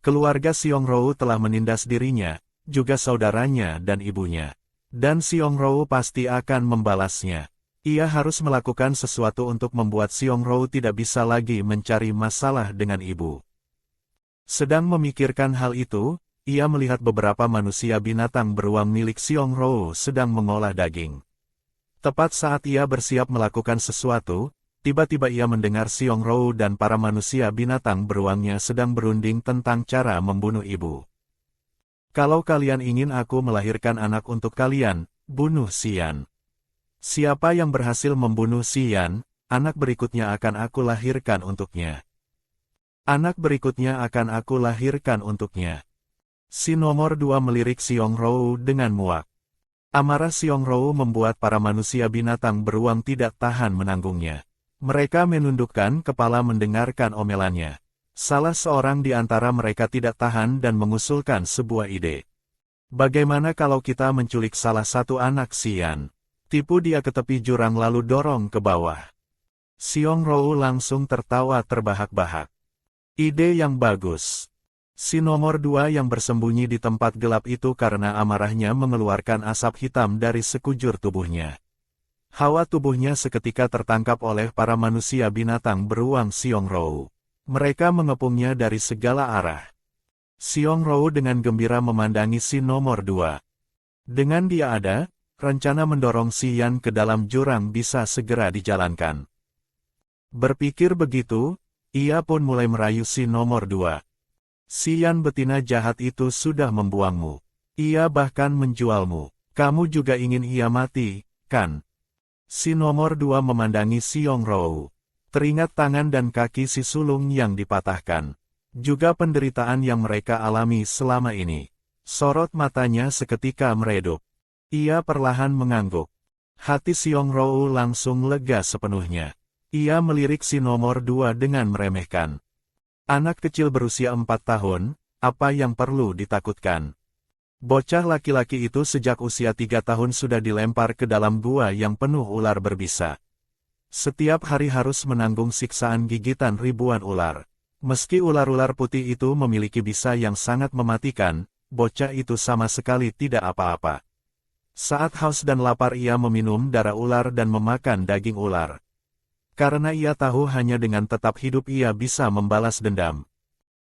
Keluarga Xiongrou telah menindas dirinya, juga saudaranya dan ibunya. Dan Xiongrou pasti akan membalasnya. Ia harus melakukan sesuatu untuk membuat Xiongrou tidak bisa lagi mencari masalah dengan ibu. Sedang memikirkan hal itu, ia melihat beberapa manusia binatang beruang milik Xiongrou sedang mengolah daging. Tepat saat ia bersiap melakukan sesuatu, tiba-tiba ia mendengar Xiongrou dan para manusia binatang beruangnya sedang berunding tentang cara membunuh ibu. Kalau kalian ingin aku melahirkan anak untuk kalian, bunuh Xian. Siapa yang berhasil membunuh Xian, anak berikutnya akan aku lahirkan untuknya. Anak berikutnya akan aku lahirkan untuknya. Si nomor 2 melirik Xiongrou dengan muak. Amarah Xiongrou membuat para manusia binatang beruang tidak tahan menanggungnya. Mereka menundukkan kepala mendengarkan omelannya. Salah seorang di antara mereka tidak tahan dan mengusulkan sebuah ide. Bagaimana kalau kita menculik salah satu anak Xian? Tipu dia ke tepi jurang lalu dorong ke bawah. Xiongrou langsung tertawa terbahak-bahak. Ide yang bagus. Si nomor 2 yang bersembunyi di tempat gelap itu karena amarahnya mengeluarkan asap hitam dari sekujur tubuhnya. Hawa tubuhnya seketika tertangkap oleh para manusia binatang beruang Xiongrou. Mereka mengepungnya dari segala arah. Xiongrou dengan gembira memandangi si nomor 2. Dengan dia ada, rencana mendorong Xian ke dalam jurang bisa segera dijalankan. Berpikir begitu, ia pun mulai merayu si nomor 2. Xian betina jahat itu sudah membuangmu. Ia bahkan menjualmu. Kamu juga ingin ia mati, kan? Si nomor 2 memandangi Xiongrou. Teringat tangan dan kaki si sulung yang dipatahkan. Juga penderitaan yang mereka alami selama ini. Sorot matanya seketika meredup. Ia perlahan mengangguk. Hati Xiongrou langsung lega sepenuhnya. Ia melirik si nomor 2 dengan meremehkan. Anak kecil berusia 4 tahun, apa yang perlu ditakutkan? Bocah laki-laki itu sejak usia 3 tahun sudah dilempar ke dalam gua yang penuh ular berbisa. Setiap hari harus menanggung siksaan gigitan ribuan ular. Meski ular-ular putih itu memiliki bisa yang sangat mematikan, bocah itu sama sekali tidak apa-apa. Saat haus dan lapar ia meminum darah ular dan memakan daging ular. Karena ia tahu hanya dengan tetap hidup ia bisa membalas dendam.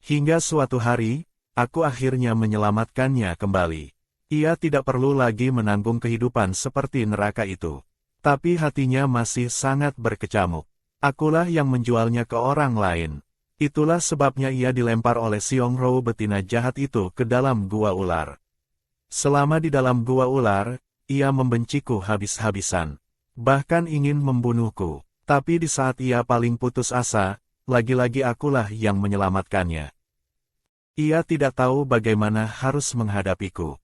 Hingga suatu hari, aku akhirnya menyelamatkannya kembali. Ia tidak perlu lagi menanggung kehidupan seperti neraka itu. Tapi hatinya masih sangat berkecamuk. Akulah yang menjualnya ke orang lain. Itulah sebabnya ia dilempar oleh Xiongrou betina jahat itu ke dalam gua ular. Selama di dalam gua ular, ia membenciku habis-habisan. Bahkan ingin membunuhku. Tapi di saat ia paling putus asa, lagi-lagi akulah yang menyelamatkannya. Ia tidak tahu bagaimana harus menghadapiku.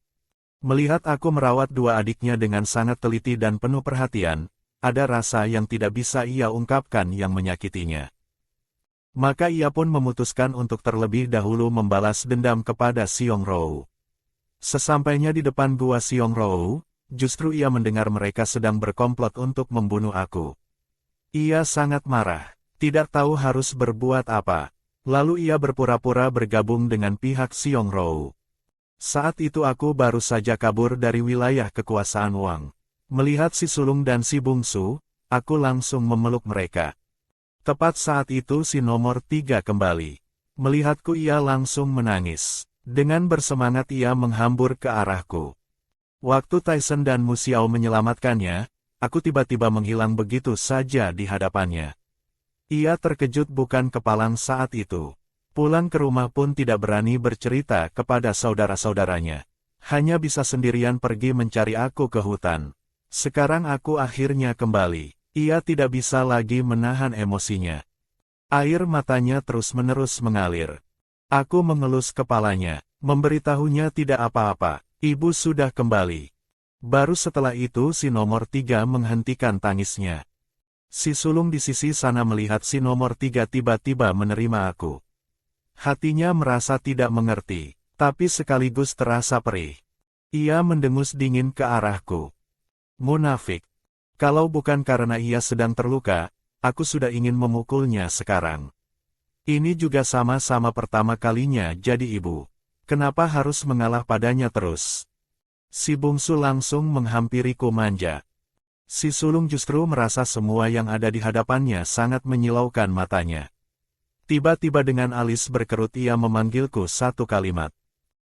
Melihat aku merawat dua adiknya dengan sangat teliti dan penuh perhatian, ada rasa yang tidak bisa ia ungkapkan yang menyakitinya. Maka ia pun memutuskan untuk terlebih dahulu membalas dendam kepada Xiongrou. Sesampainya di depan gua Xiongrou, justru ia mendengar mereka sedang berkomplot untuk membunuh aku. Ia sangat marah, tidak tahu harus berbuat apa. Lalu ia berpura-pura bergabung dengan pihak Xiongrou. Saat itu aku baru saja kabur dari wilayah kekuasaan Wang. Melihat si sulung dan si bungsu, aku langsung memeluk mereka. Tepat saat itu si nomor 3 kembali. Melihatku ia langsung menangis. Dengan bersemangat ia menghambur ke arahku. Waktu Tyson dan Mu Xiao menyelamatkannya, aku tiba-tiba menghilang begitu saja di hadapannya. Ia terkejut bukan kepalang saat itu. Pulang ke rumah pun tidak berani bercerita kepada saudara-saudaranya. Hanya bisa sendirian pergi mencari aku ke hutan. Sekarang aku akhirnya kembali. Ia tidak bisa lagi menahan emosinya. Air matanya terus-menerus mengalir. Aku mengelus kepalanya, memberitahunya tidak apa-apa, ibu sudah kembali. Baru setelah itu si nomor 3 menghentikan tangisnya. Si sulung di sisi sana melihat si nomor 3 tiba-tiba menerima aku. Hatinya merasa tidak mengerti, tapi sekaligus terasa perih. Ia mendengus dingin ke arahku. Munafik. Kalau bukan karena ia sedang terluka, aku sudah ingin memukulnya sekarang. Ini juga sama-sama pertama kalinya jadi ibu. Kenapa harus mengalah padanya terus? Si bungsu langsung menghampiriku manja. Si sulung justru merasa semua yang ada di hadapannya sangat menyilaukan matanya. Tiba-tiba dengan alis berkerut ia memanggilku satu kalimat.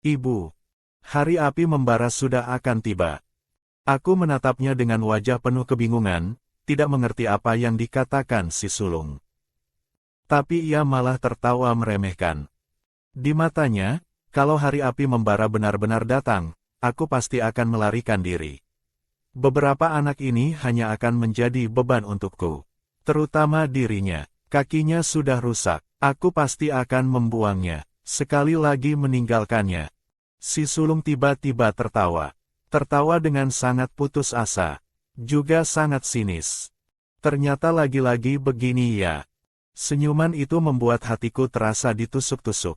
Ibu, hari api membara sudah akan tiba. Aku menatapnya dengan wajah penuh kebingungan, tidak mengerti apa yang dikatakan si sulung. Tapi ia malah tertawa meremehkan. Di matanya, kalau hari api membara benar-benar datang, aku pasti akan melarikan diri. Beberapa anak ini hanya akan menjadi beban untukku. Terutama dirinya, kakinya sudah rusak, aku pasti akan membuangnya, sekali lagi meninggalkannya. Si sulung tiba-tiba tertawa. Tertawa dengan sangat putus asa, juga sangat sinis. Ternyata lagi-lagi begini ya. Senyuman itu membuat hatiku terasa ditusuk-tusuk.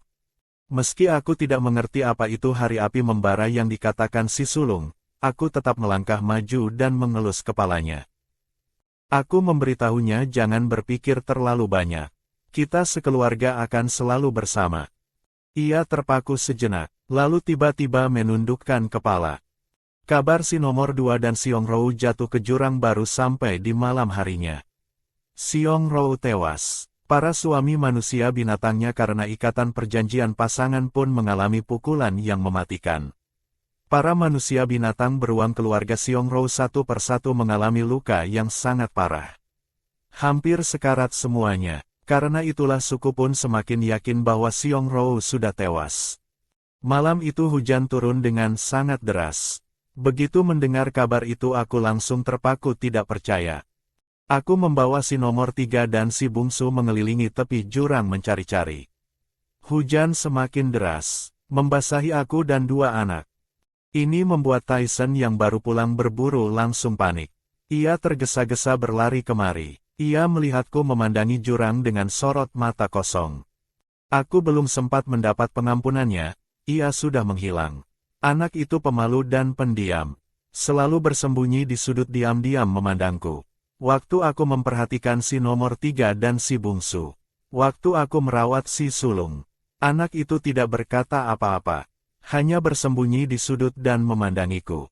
Meski aku tidak mengerti apa itu hari api membara yang dikatakan si sulung, aku tetap melangkah maju dan mengelus kepalanya. Aku memberitahunya jangan berpikir terlalu banyak. Kita sekeluarga akan selalu bersama. Ia terpaku sejenak, lalu tiba-tiba menundukkan kepala. Kabar si nomor 2 dan Xiong Rou jatuh ke jurang baru sampai di malam harinya. Xiong Rou tewas. Para suami manusia binatangnya karena ikatan perjanjian pasangan pun mengalami pukulan yang mematikan. Para manusia binatang beruang keluarga Xiong Rou satu persatu mengalami luka yang sangat parah. Hampir sekarat semuanya, karena itulah suku pun semakin yakin bahwa Xiong Rou sudah tewas. Malam itu hujan turun dengan sangat deras. Begitu mendengar kabar itu aku langsung terpaku tidak percaya. Aku membawa si nomor 3 dan si bungsu mengelilingi tepi jurang mencari-cari. Hujan semakin deras, membasahi aku dan 2 anak. Ini membuat Tyson yang baru pulang berburu langsung panik. Ia tergesa-gesa berlari kemari. Ia melihatku memandangi jurang dengan sorot mata kosong. Aku belum sempat mendapat pengampunannya, ia sudah menghilang. Anak itu pemalu dan pendiam. Selalu bersembunyi di sudut diam-diam memandangku. Waktu aku memperhatikan si nomor 3 dan si bungsu. Waktu aku merawat si sulung. Anak itu tidak berkata apa-apa. Hanya bersembunyi di sudut dan memandangiku.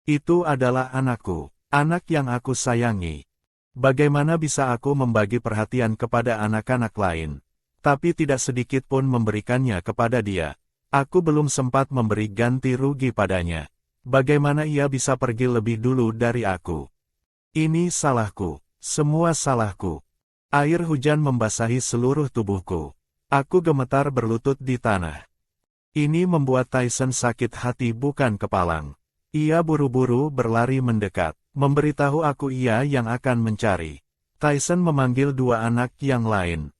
Itu adalah anakku. Anak yang aku sayangi. Bagaimana bisa aku membagi perhatian kepada anak-anak lain? Tapi tidak sedikit pun memberikannya kepada dia. Aku belum sempat memberi ganti rugi padanya. Bagaimana ia bisa pergi lebih dulu dari aku? Ini salahku, semua salahku. Air hujan membasahi seluruh tubuhku. Aku gemetar berlutut di tanah. Ini membuat Tyson sakit hati bukan kepalang. Ia buru-buru berlari mendekat, memberitahu aku ia yang akan mencari. Tyson memanggil 2 anak yang lain.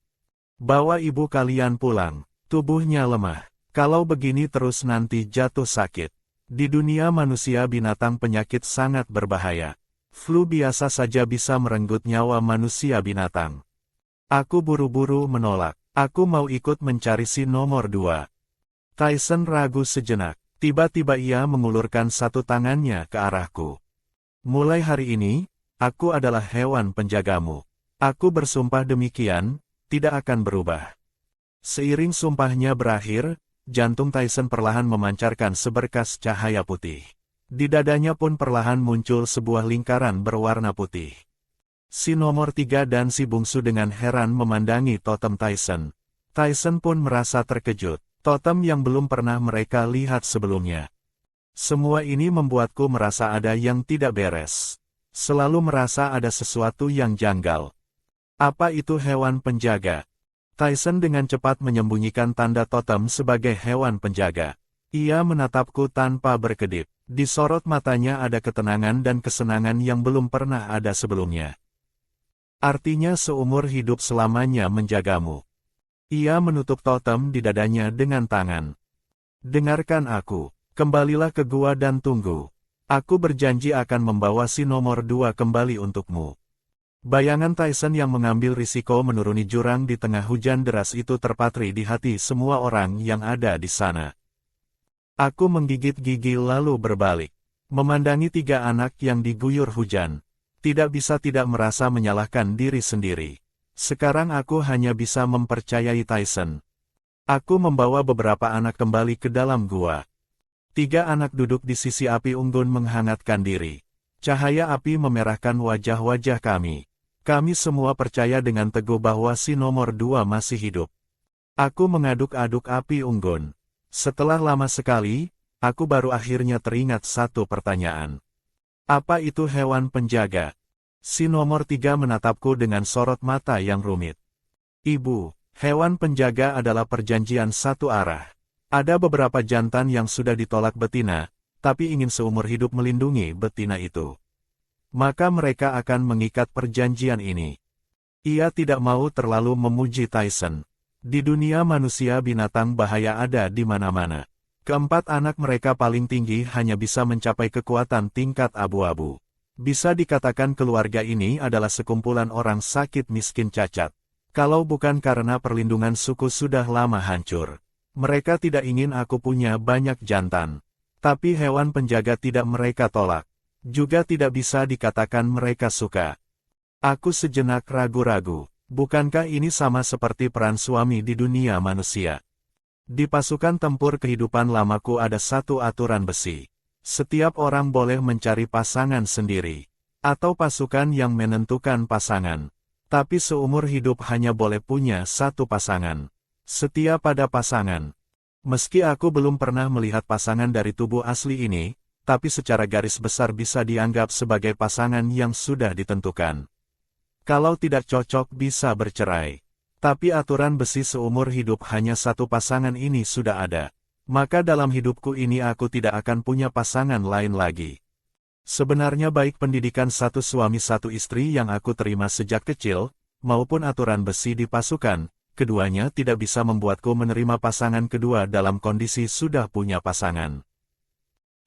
Bawa ibu kalian pulang, tubuhnya lemah. Kalau begini terus nanti jatuh sakit. Di dunia manusia binatang penyakit sangat berbahaya. Flu biasa saja bisa merenggut nyawa manusia binatang. Aku buru-buru menolak. Aku mau ikut mencari si nomor 2. Tyson ragu sejenak. Tiba-tiba ia mengulurkan satu tangannya ke arahku. Mulai hari ini, aku adalah hewan penjagamu. Aku bersumpah demikian, tidak akan berubah. Seiring sumpahnya berakhir, jantung Tyson perlahan memancarkan seberkas cahaya putih. Di dadanya pun perlahan muncul sebuah lingkaran berwarna putih. Si nomor 3 dan si bungsu dengan heran memandangi totem Tyson. Tyson pun merasa terkejut, totem yang belum pernah mereka lihat sebelumnya. Semua ini membuatku merasa ada yang tidak beres. Selalu merasa ada sesuatu yang janggal. Apa itu hewan penjaga? Tyson dengan cepat menyembunyikan tanda totem sebagai hewan penjaga. Ia menatapku tanpa berkedip. Di sorot matanya ada ketenangan dan kesenangan yang belum pernah ada sebelumnya. Artinya seumur hidup selamanya menjagamu. Ia menutup totem di dadanya dengan tangan. Dengarkan aku, kembalilah ke gua dan tunggu. Aku berjanji akan membawa si nomor 2 kembali untukmu. Bayangan Tyson yang mengambil risiko menuruni jurang di tengah hujan deras itu terpatri di hati semua orang yang ada di sana. Aku menggigit gigi lalu berbalik. Memandangi 3 anak yang diguyur hujan. Tidak bisa tidak merasa menyalahkan diri sendiri. Sekarang aku hanya bisa mempercayai Tyson. Aku membawa beberapa anak kembali ke dalam gua. 3 anak duduk di sisi api unggun menghangatkan diri. Cahaya api memerahkan wajah-wajah kami. Kami semua percaya dengan teguh bahwa si nomor 2 masih hidup. Aku mengaduk-aduk api unggun. Setelah lama sekali, aku baru akhirnya teringat satu pertanyaan. Apa itu hewan penjaga? Si nomor 3 menatapku dengan sorot mata yang rumit. Ibu, hewan penjaga adalah perjanjian satu arah. Ada beberapa jantan yang sudah ditolak betina, tapi ingin seumur hidup melindungi betina itu. Maka mereka akan mengikat perjanjian ini. Ia tidak mau terlalu memuji Tyson. Di dunia manusia binatang bahaya ada di mana-mana. Keempat anak mereka paling tinggi hanya bisa mencapai kekuatan tingkat abu-abu. Bisa dikatakan keluarga ini adalah sekumpulan orang sakit miskin cacat. Kalau bukan karena perlindungan suku sudah lama hancur. Mereka tidak ingin aku punya banyak jantan. Tapi hewan penjaga tidak mereka tolak. Juga tidak bisa dikatakan mereka suka. Aku sejenak ragu-ragu. Bukankah ini sama seperti peran suami di dunia manusia? Di pasukan tempur kehidupan lamaku ada satu aturan besi. Setiap orang boleh mencari pasangan sendiri. Atau pasukan yang menentukan pasangan. Tapi seumur hidup hanya boleh punya satu pasangan. Setia pada pasangan. Meski aku belum pernah melihat pasangan dari tubuh asli ini, tapi secara garis besar bisa dianggap sebagai pasangan yang sudah ditentukan. Kalau tidak cocok bisa bercerai. Tapi aturan besi seumur hidup hanya satu pasangan ini sudah ada. Maka dalam hidupku ini aku tidak akan punya pasangan lain lagi. Sebenarnya baik pendidikan satu suami satu istri yang aku terima sejak kecil, maupun aturan besi di pasukan, keduanya tidak bisa membuatku menerima pasangan kedua dalam kondisi sudah punya pasangan.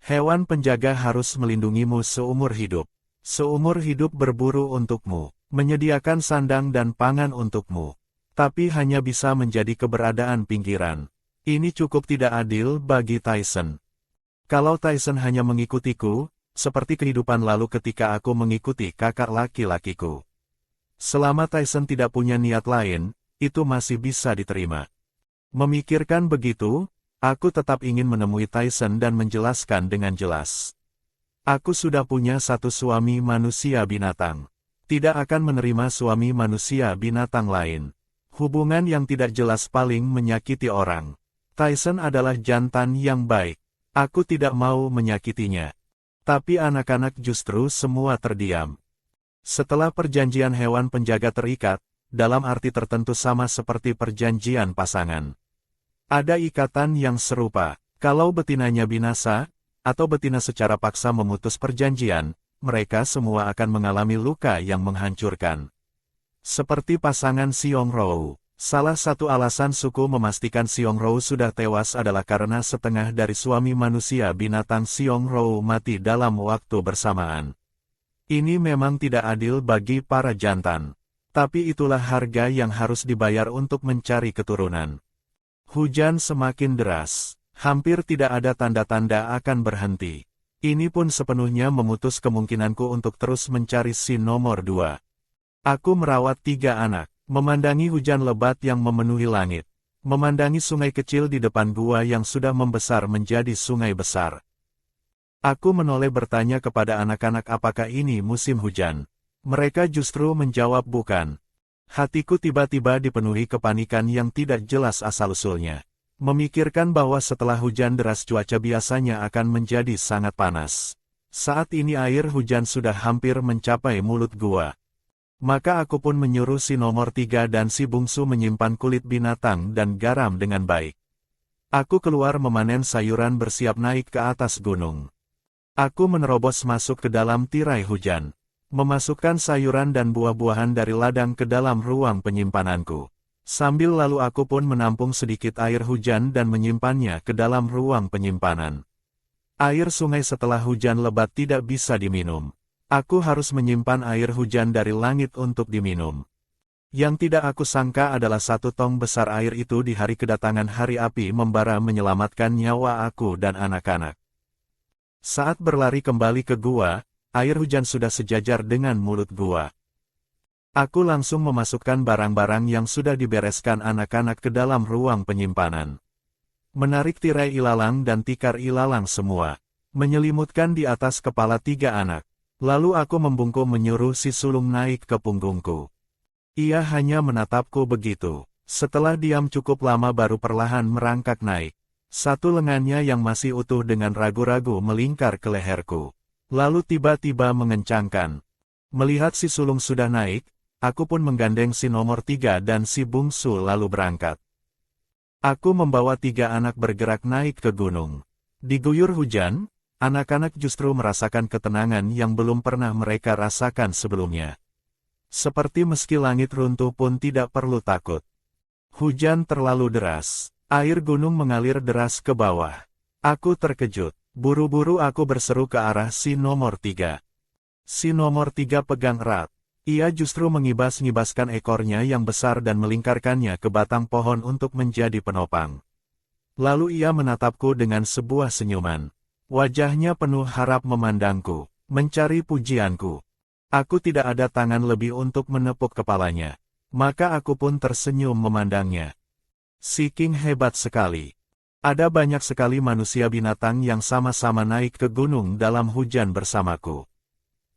Hewan penjaga harus melindungimu seumur hidup. Seumur hidup berburu untukmu, menyediakan sandang dan pangan untukmu. Tapi hanya bisa menjadi keberadaan pinggiran. Ini cukup tidak adil bagi Tyson. Kalau Tyson hanya mengikutiku, seperti kehidupan lalu ketika aku mengikuti kakak laki-lakiku. Selama Tyson tidak punya niat lain, itu masih bisa diterima. Memikirkan begitu, aku tetap ingin menemui Tyson dan menjelaskan dengan jelas. Aku sudah punya satu suami manusia binatang. Tidak akan menerima suami manusia binatang lain. Hubungan yang tidak jelas paling menyakiti orang. Tyson adalah jantan yang baik. Aku tidak mau menyakitinya. Tapi anak-anak justru semua terdiam. Setelah perjanjian hewan penjaga terikat, dalam arti tertentu sama seperti perjanjian pasangan. Ada ikatan yang serupa. Kalau betinanya binasa, atau betina secara paksa memutus perjanjian, mereka semua akan mengalami luka yang menghancurkan. Seperti pasangan Xiong Rou. Salah satu alasan suku memastikan Xiong Rou sudah tewas adalah karena setengah dari suami manusia binatang Xiong Rou mati dalam waktu bersamaan. Ini memang tidak adil bagi para jantan. Tapi itulah harga yang harus dibayar untuk mencari keturunan. Hujan semakin deras. Hampir tidak ada tanda-tanda akan berhenti. Ini pun sepenuhnya memutus kemungkinanku untuk terus mencari si nomor 2. Aku merawat 3 anak. Memandangi hujan lebat yang memenuhi langit. Memandangi sungai kecil di depan gua yang sudah membesar menjadi sungai besar. Aku menoleh bertanya kepada anak-anak apakah ini musim hujan. Mereka justru menjawab bukan. Hatiku tiba-tiba dipenuhi kepanikan yang tidak jelas asal-usulnya. Memikirkan bahwa setelah hujan deras cuaca biasanya akan menjadi sangat panas. Saat ini air hujan sudah hampir mencapai mulut gua. Maka aku pun menyuruh si nomor 3 dan si bungsu menyimpan kulit binatang dan garam dengan baik. Aku keluar memanen sayuran bersiap naik ke atas gunung. Aku menerobos masuk ke dalam tirai hujan. Memasukkan sayuran dan buah-buahan dari ladang ke dalam ruang penyimpananku. Sambil lalu aku pun menampung sedikit air hujan dan menyimpannya ke dalam ruang penyimpanan. Air sungai setelah hujan lebat tidak bisa diminum. Aku harus menyimpan air hujan dari langit untuk diminum. Yang tidak aku sangka adalah 1 tong besar air itu di hari kedatangan hari api membara menyelamatkan nyawa aku dan anak-anak. Saat berlari kembali ke gua, air hujan sudah sejajar dengan mulut gua. Aku langsung memasukkan barang-barang yang sudah dibereskan anak-anak ke dalam ruang penyimpanan. Menarik tirai ilalang dan tikar ilalang semua. Menyelimutkan di atas kepala 3 anak. Lalu aku membungkuk menyuruh si sulung naik ke punggungku. Ia hanya menatapku begitu. Setelah diam cukup lama baru perlahan merangkak naik. Satu lengannya yang masih utuh dengan ragu-ragu melingkar ke leherku. Lalu tiba-tiba mengencangkan. Melihat si sulung sudah naik, aku pun menggandeng si nomor 3 dan si bungsu lalu berangkat. Aku membawa 3 anak bergerak naik ke gunung. Diguyur hujan, anak-anak justru merasakan ketenangan yang belum pernah mereka rasakan sebelumnya. Seperti meski langit runtuh pun tidak perlu takut. Hujan terlalu deras. Air gunung mengalir deras ke bawah. Aku terkejut. Buru-buru aku berseru ke arah si nomor 3. Si nomor 3 pegang erat. Ia justru mengibas-ngibaskan ekornya yang besar dan melingkarkannya ke batang pohon untuk menjadi penopang. Lalu ia menatapku dengan sebuah senyuman. Wajahnya penuh harap memandangku, mencari pujianku. Aku tidak ada tangan lebih untuk menepuk kepalanya. Maka aku pun tersenyum memandangnya. Si King hebat sekali. Ada banyak sekali manusia binatang yang sama-sama naik ke gunung dalam hujan bersamaku.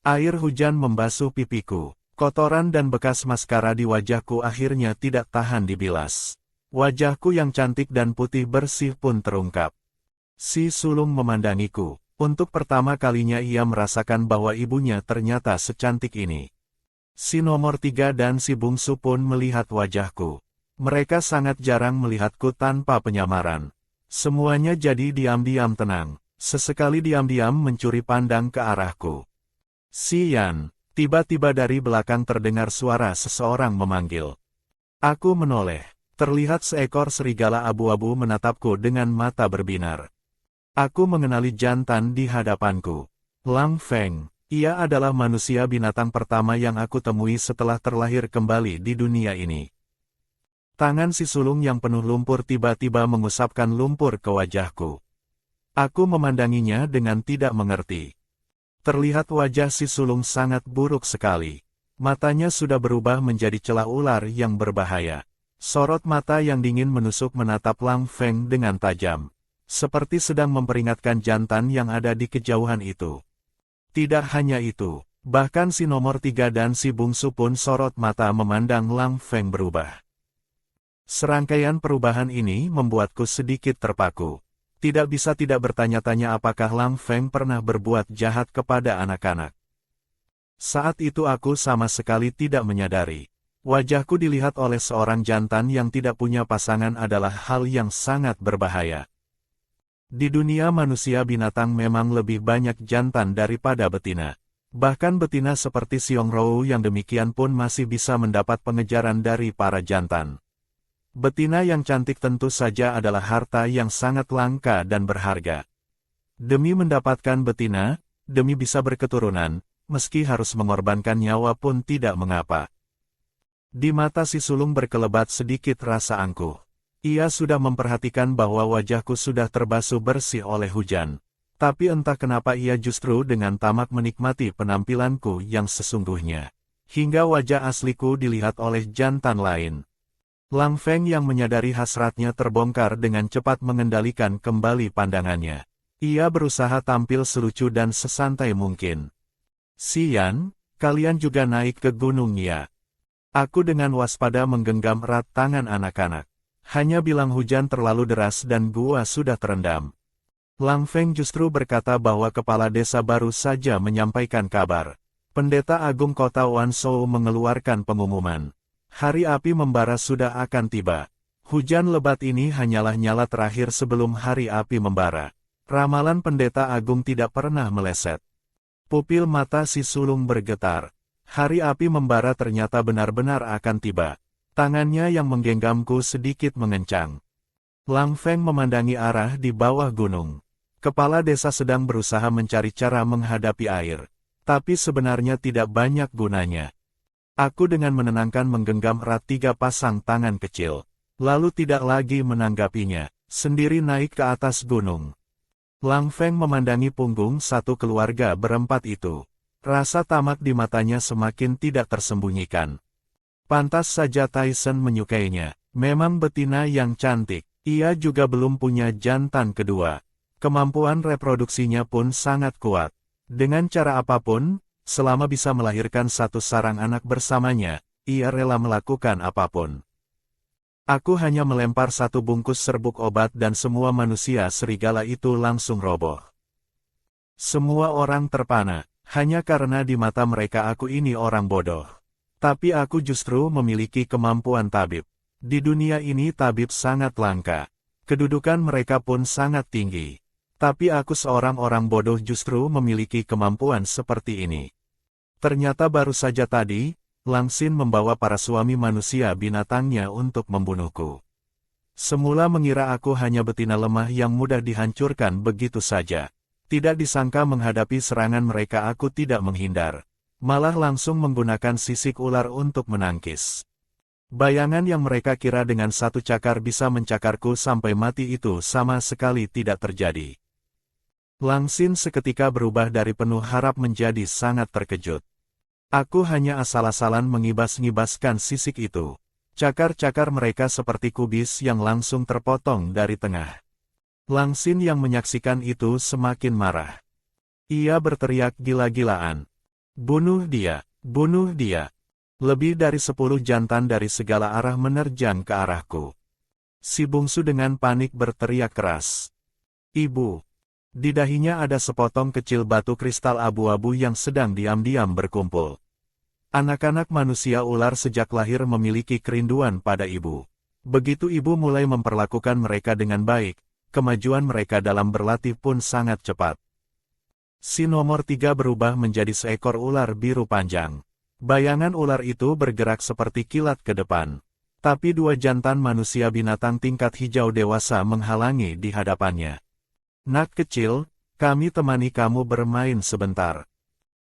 Air hujan membasuh pipiku. Kotoran dan bekas maskara di wajahku akhirnya tidak tahan dibilas. Wajahku yang cantik dan putih bersih pun terungkap. Si sulung memandangiku. Untuk pertama kalinya ia merasakan bahwa ibunya ternyata secantik ini. Si nomor 3 dan si bungsu pun melihat wajahku. Mereka sangat jarang melihatku tanpa penyamaran. Semuanya jadi diam-diam tenang. Sesekali diam-diam mencuri pandang ke arahku. Sian. Tiba-tiba dari belakang terdengar suara seseorang memanggil. Aku menoleh. Terlihat seekor serigala abu-abu menatapku dengan mata berbinar. Aku mengenali jantan di hadapanku. Lang Feng. Ia adalah manusia binatang pertama yang aku temui setelah terlahir kembali di dunia ini. Tangan si sulung yang penuh lumpur tiba-tiba mengusapkan lumpur ke wajahku. Aku memandanginya dengan tidak mengerti. Terlihat wajah si sulung sangat buruk sekali. Matanya sudah berubah menjadi celah ular yang berbahaya. Sorot mata yang dingin menusuk menatap Lang Feng dengan tajam. Seperti sedang memperingatkan jantan yang ada di kejauhan itu. Tidak hanya itu, bahkan si nomor 3 dan si bungsu pun sorot mata memandang Lang Feng berubah. Serangkaian perubahan ini membuatku sedikit terpaku. Tidak bisa tidak bertanya-tanya apakah Lang Feng pernah berbuat jahat kepada anak-anak. Saat itu aku sama sekali tidak menyadari. Wajahku dilihat oleh seorang jantan yang tidak punya pasangan adalah hal yang sangat berbahaya. Di dunia manusia binatang memang lebih banyak jantan daripada betina. Bahkan betina seperti Xiong Rou yang demikian pun masih bisa mendapat pengejaran dari para jantan. Betina yang cantik tentu saja adalah harta yang sangat langka dan berharga. Demi mendapatkan betina, demi bisa berketurunan, meski harus mengorbankan nyawa pun tidak mengapa. Di mata si sulung berkelebat sedikit rasa angkuh. Ia sudah memperhatikan bahwa wajahku sudah terbasuh bersih oleh hujan. Tapi entah kenapa ia justru dengan tamak menikmati penampilanku yang sesungguhnya. Hingga wajah asliku dilihat oleh jantan lain. Lang Feng yang menyadari hasratnya terbongkar dengan cepat mengendalikan kembali pandangannya. Ia berusaha tampil selucu dan sesantai mungkin. Sian, kalian juga naik ke gunung ya? Aku dengan waspada menggenggam erat tangan anak-anak. Hanya bilang hujan terlalu deras dan gua sudah terendam. Lang Feng justru berkata bahwa kepala desa baru saja menyampaikan kabar. Pendeta Agung Kota Wanshou mengeluarkan pengumuman. Hari api membara sudah akan tiba. Hujan lebat ini hanyalah nyala terakhir sebelum hari api membara. Ramalan pendeta agung tidak pernah meleset. Pupil mata si sulung bergetar. Hari api membara ternyata benar-benar akan tiba. Tangannya yang menggenggamku sedikit mengencang. Lang Feng memandangi arah di bawah gunung. Kepala desa sedang berusaha mencari cara menghadapi air. Tapi sebenarnya tidak banyak gunanya. Aku dengan menenangkan menggenggam erat 3 pasang tangan kecil. Lalu tidak lagi menanggapinya, sendiri naik ke atas gunung. Lang Feng memandangi punggung satu keluarga berempat itu. Rasa tamak di matanya semakin tidak tersembunyikan. Pantas saja Tyson menyukainya. Memang betina yang cantik. Ia juga belum punya jantan kedua. Kemampuan reproduksinya pun sangat kuat. Dengan cara apapun, selama bisa melahirkan satu sarang anak bersamanya, ia rela melakukan apapun. Aku hanya melempar satu bungkus serbuk obat dan semua manusia serigala itu langsung roboh. Semua orang terpana, hanya karena di mata mereka aku ini orang bodoh. Tapi aku justru memiliki kemampuan tabib. Di dunia ini tabib sangat langka. Kedudukan mereka pun sangat tinggi. Tapi aku seorang orang bodoh justru memiliki kemampuan seperti ini. Ternyata baru saja tadi, Langsin membawa para suami manusia binatangnya untuk membunuhku. Semula mengira aku hanya betina lemah yang mudah dihancurkan begitu saja. Tidak disangka menghadapi serangan mereka aku tidak menghindar. Malah langsung menggunakan sisik ular untuk menangkis. Bayangan yang mereka kira dengan satu cakar bisa mencakarku sampai mati itu sama sekali tidak terjadi. Langsin seketika berubah dari penuh harap menjadi sangat terkejut. Aku hanya asal-asalan mengibas-ngibaskan sisik itu. Cakar-cakar mereka seperti kubis yang langsung terpotong dari tengah. Langsin yang menyaksikan itu semakin marah. Ia berteriak gila-gilaan. Bunuh dia, bunuh dia. Lebih dari 10 jantan dari segala arah menerjang ke arahku. Si bungsu dengan panik berteriak keras. Ibu. Di dahinya ada sepotong kecil batu kristal abu-abu yang sedang diam-diam berkumpul. Anak-anak manusia ular sejak lahir memiliki kerinduan pada ibu. Begitu ibu mulai memperlakukan mereka dengan baik, kemajuan mereka dalam berlatih pun sangat cepat. Si nomor 3 berubah menjadi seekor ular biru panjang. Bayangan ular itu bergerak seperti kilat ke depan. Tapi 2 jantan manusia binatang tingkat hijau dewasa menghalangi di hadapannya. Nak kecil, kami temani kamu bermain sebentar.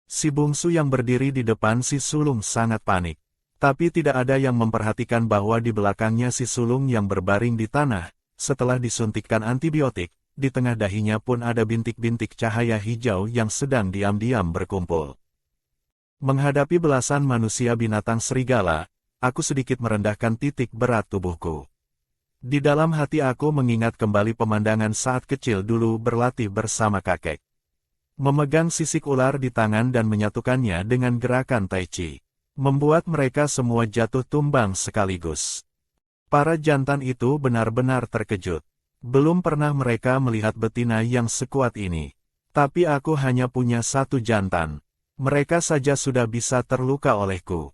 Si bungsu yang berdiri di depan si sulung sangat panik. Tapi tidak ada yang memperhatikan bahwa di belakangnya si sulung yang berbaring di tanah, setelah disuntikkan antibiotik, di tengah dahinya pun ada bintik-bintik cahaya hijau yang sedang diam-diam berkumpul. Menghadapi belasan manusia binatang serigala, aku sedikit merendahkan titik berat tubuhku. Di dalam hati aku mengingat kembali pemandangan saat kecil dulu berlatih bersama kakek. Memegang sisik ular di tangan dan menyatukannya dengan gerakan tai chi. Membuat mereka semua jatuh tumbang sekaligus. Para jantan itu benar-benar terkejut. Belum pernah mereka melihat betina yang sekuat ini. Tapi aku hanya punya 1 jantan. Mereka saja sudah bisa terluka olehku.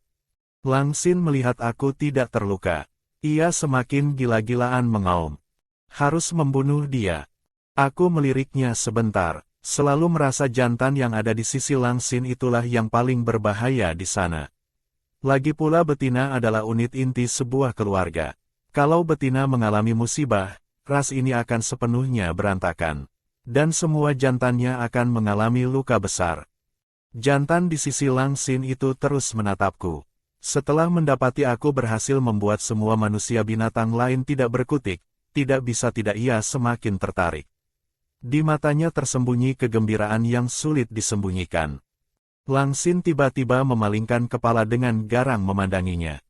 Langsin melihat aku tidak terluka. Ia semakin gila-gilaan mengaum. Harus membunuh dia. Aku meliriknya sebentar. Selalu merasa jantan yang ada di sisi Langsin itulah yang paling berbahaya di sana. Lagi pula betina adalah unit inti sebuah keluarga. Kalau betina mengalami musibah, ras ini akan sepenuhnya berantakan. Dan semua jantannya akan mengalami luka besar. Jantan di sisi Langsin itu terus menatapku. Setelah mendapati aku berhasil membuat semua manusia binatang lain tidak berkutik, tidak bisa tidak ia semakin tertarik. Di matanya tersembunyi kegembiraan yang sulit disembunyikan. Langsin tiba-tiba memalingkan kepala dengan garang memandanginya.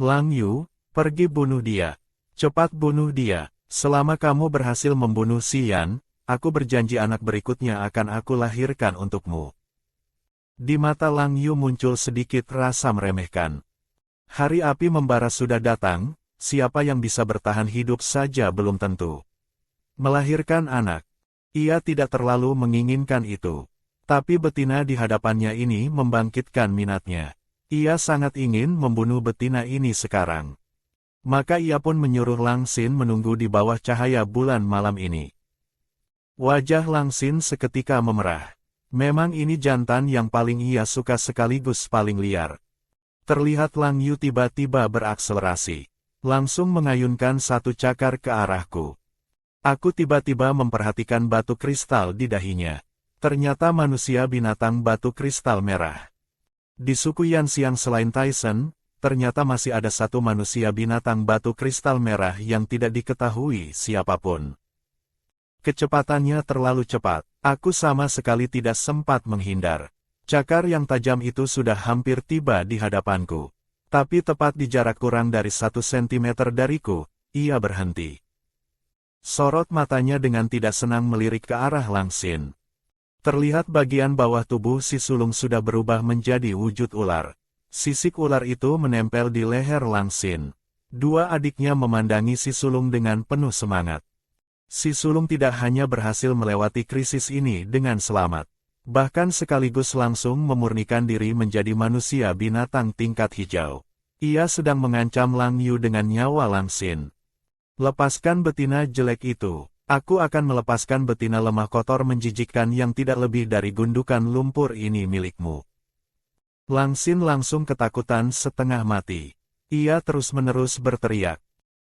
Lang Yu, pergi bunuh dia. Cepat bunuh dia. Selama kamu berhasil membunuh Xian, aku berjanji anak berikutnya akan aku lahirkan untukmu. Di mata Lang Yu muncul sedikit rasa meremehkan. Hari api membara sudah datang, siapa yang bisa bertahan hidup saja belum tentu. Melahirkan anak. Ia tidak terlalu menginginkan itu. Tapi betina di hadapannya ini membangkitkan minatnya. Ia sangat ingin membunuh betina ini sekarang. Maka ia pun menyuruh Langsin menunggu di bawah cahaya bulan malam ini. Wajah Langsin seketika memerah. Memang ini jantan yang paling ia suka sekaligus paling liar. Terlihat Lang Yu tiba-tiba berakselerasi. Langsung mengayunkan 1 cakar ke arahku. Aku tiba-tiba memperhatikan batu kristal di dahinya. Ternyata manusia binatang batu kristal merah. Di suku Yanxiang selain Tyson, ternyata masih ada 1 manusia binatang batu kristal merah yang tidak diketahui siapapun. Kecepatannya terlalu cepat, aku sama sekali tidak sempat menghindar. Cakar yang tajam itu sudah hampir tiba di hadapanku. Tapi tepat di jarak kurang dari 1 sentimeter dariku, ia berhenti. Sorot matanya dengan tidak senang melirik ke arah Lang Xin. Terlihat bagian bawah tubuh si sulung sudah berubah menjadi wujud ular. Sisik ular itu menempel di leher Lang Xin. Dua adiknya memandangi si sulung dengan penuh semangat. Si sulung tidak hanya berhasil melewati krisis ini dengan selamat, bahkan sekaligus langsung memurnikan diri menjadi manusia binatang tingkat hijau. Ia sedang mengancam Lang Yu dengan nyawa Lang Xin. Lepaskan betina jelek itu. Aku akan melepaskan betina lemah kotor menjijikkan yang tidak lebih dari gundukan lumpur ini milikmu. Lang Xin langsung ketakutan setengah mati. Ia terus-menerus berteriak.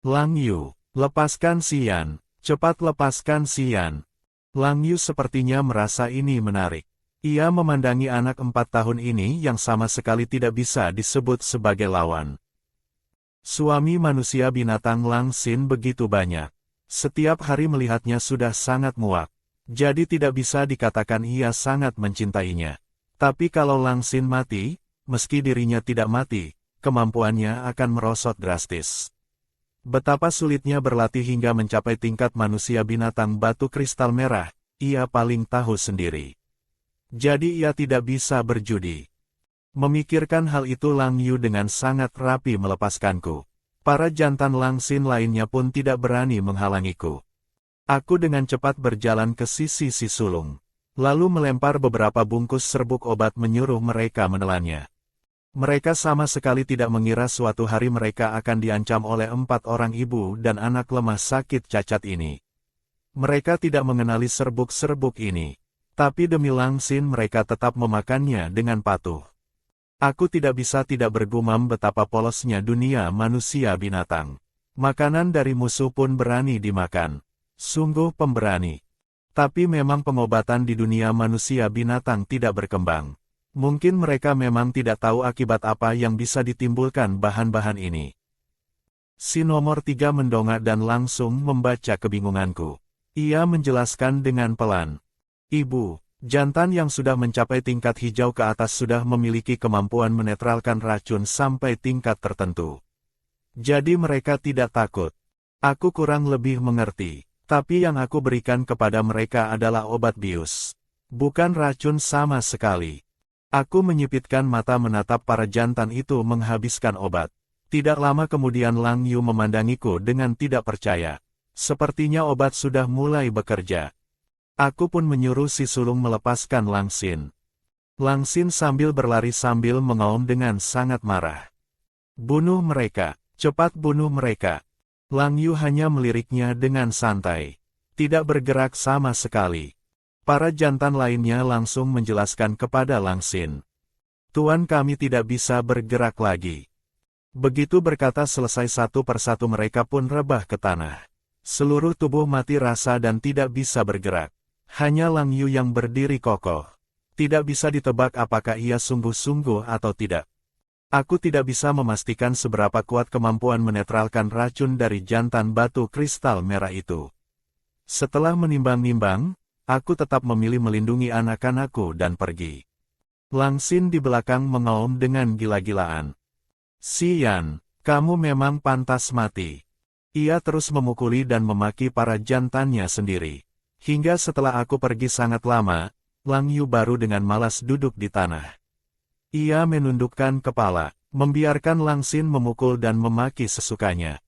Lang Yu, lepaskan Xian. Cepat lepaskan Xian. Lang Yu sepertinya merasa ini menarik. Ia memandangi anak 4 tahun ini yang sama sekali tidak bisa disebut sebagai lawan. Suami manusia binatang Lang Xin begitu banyak. Setiap hari melihatnya sudah sangat muak. Jadi tidak bisa dikatakan ia sangat mencintainya. Tapi kalau Lang Xin mati, meski dirinya tidak mati, kemampuannya akan merosot drastis. Betapa sulitnya berlatih hingga mencapai tingkat manusia binatang batu kristal merah, ia paling tahu sendiri. Jadi ia tidak bisa berjudi. Memikirkan hal itu Lang Yu dengan sangat rapi melepaskanku. Para jantan Lang Xin lainnya pun tidak berani menghalangiku. Aku dengan cepat berjalan ke sisi si sulung. Lalu melempar beberapa bungkus serbuk obat menyuruh mereka menelannya. Mereka sama sekali tidak mengira suatu hari mereka akan diancam oleh 4 orang ibu dan anak lemah sakit cacat ini. Mereka tidak mengenali serbuk-serbuk ini. Tapi demi Lang Xin mereka tetap memakannya dengan patuh. Aku tidak bisa tidak bergumam betapa polosnya dunia manusia binatang. Makanan dari musuh pun berani dimakan. Sungguh pemberani. Tapi memang pengobatan di dunia manusia binatang tidak berkembang. Mungkin mereka memang tidak tahu akibat apa yang bisa ditimbulkan bahan-bahan ini. Si nomor 3 mendongak dan langsung membaca kebingunganku. Ia menjelaskan dengan pelan. Ibu, jantan yang sudah mencapai tingkat hijau ke atas sudah memiliki kemampuan menetralkan racun sampai tingkat tertentu. Jadi mereka tidak takut. Aku kurang lebih mengerti. Tapi yang aku berikan kepada mereka adalah obat bius. Bukan racun sama sekali. Aku menyipitkan mata menatap para jantan itu menghabiskan obat. Tidak lama kemudian Lang Yu memandangiku dengan tidak percaya. Sepertinya obat sudah mulai bekerja. Aku pun menyuruh si sulung melepaskan Lang Xin. Lang Xin sambil berlari sambil mengaum dengan sangat marah. Bunuh mereka, cepat bunuh mereka. Lang Yu hanya meliriknya dengan santai. Tidak bergerak sama sekali. Para jantan lainnya langsung menjelaskan kepada Lang Xin. Tuan kami tidak bisa bergerak lagi. Begitu berkata selesai satu persatu mereka pun rebah ke tanah. Seluruh tubuh mati rasa dan tidak bisa bergerak. Hanya Lang Yu yang berdiri kokoh. Tidak bisa ditebak apakah ia sungguh-sungguh atau tidak. Aku tidak bisa memastikan seberapa kuat kemampuan menetralkan racun dari jantan batu kristal merah itu. Setelah menimbang-nimbang, aku tetap memilih melindungi anak-anakku dan pergi. Lang Xin di belakang mengaum dengan gila-gilaan. Xian, kamu memang pantas mati. Ia terus memukuli dan memaki para jantannya sendiri. Hingga setelah aku pergi sangat lama, Lang Yu baru dengan malas duduk di tanah. Ia menundukkan kepala, membiarkan Lang Xin memukul dan memaki sesukanya.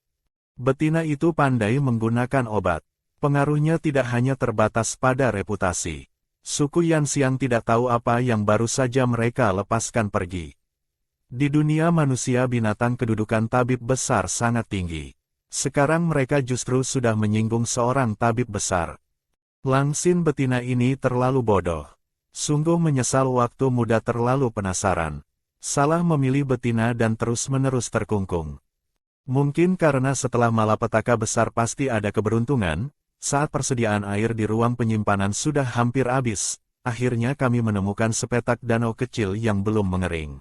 Betina itu pandai menggunakan obat. Pengaruhnya tidak hanya terbatas pada reputasi. Suku Yanxiang tidak tahu apa yang baru saja mereka lepaskan pergi. Di dunia manusia binatang kedudukan tabib besar sangat tinggi. Sekarang mereka justru sudah menyinggung seorang tabib besar. Lang Xin betina ini terlalu bodoh. Sungguh menyesal waktu muda terlalu penasaran. Salah memilih betina dan terus-menerus terkungkung. Mungkin karena setelah malapetaka besar pasti ada keberuntungan. Saat persediaan air di ruang penyimpanan sudah hampir habis, akhirnya kami menemukan sepetak danau kecil yang belum mengering.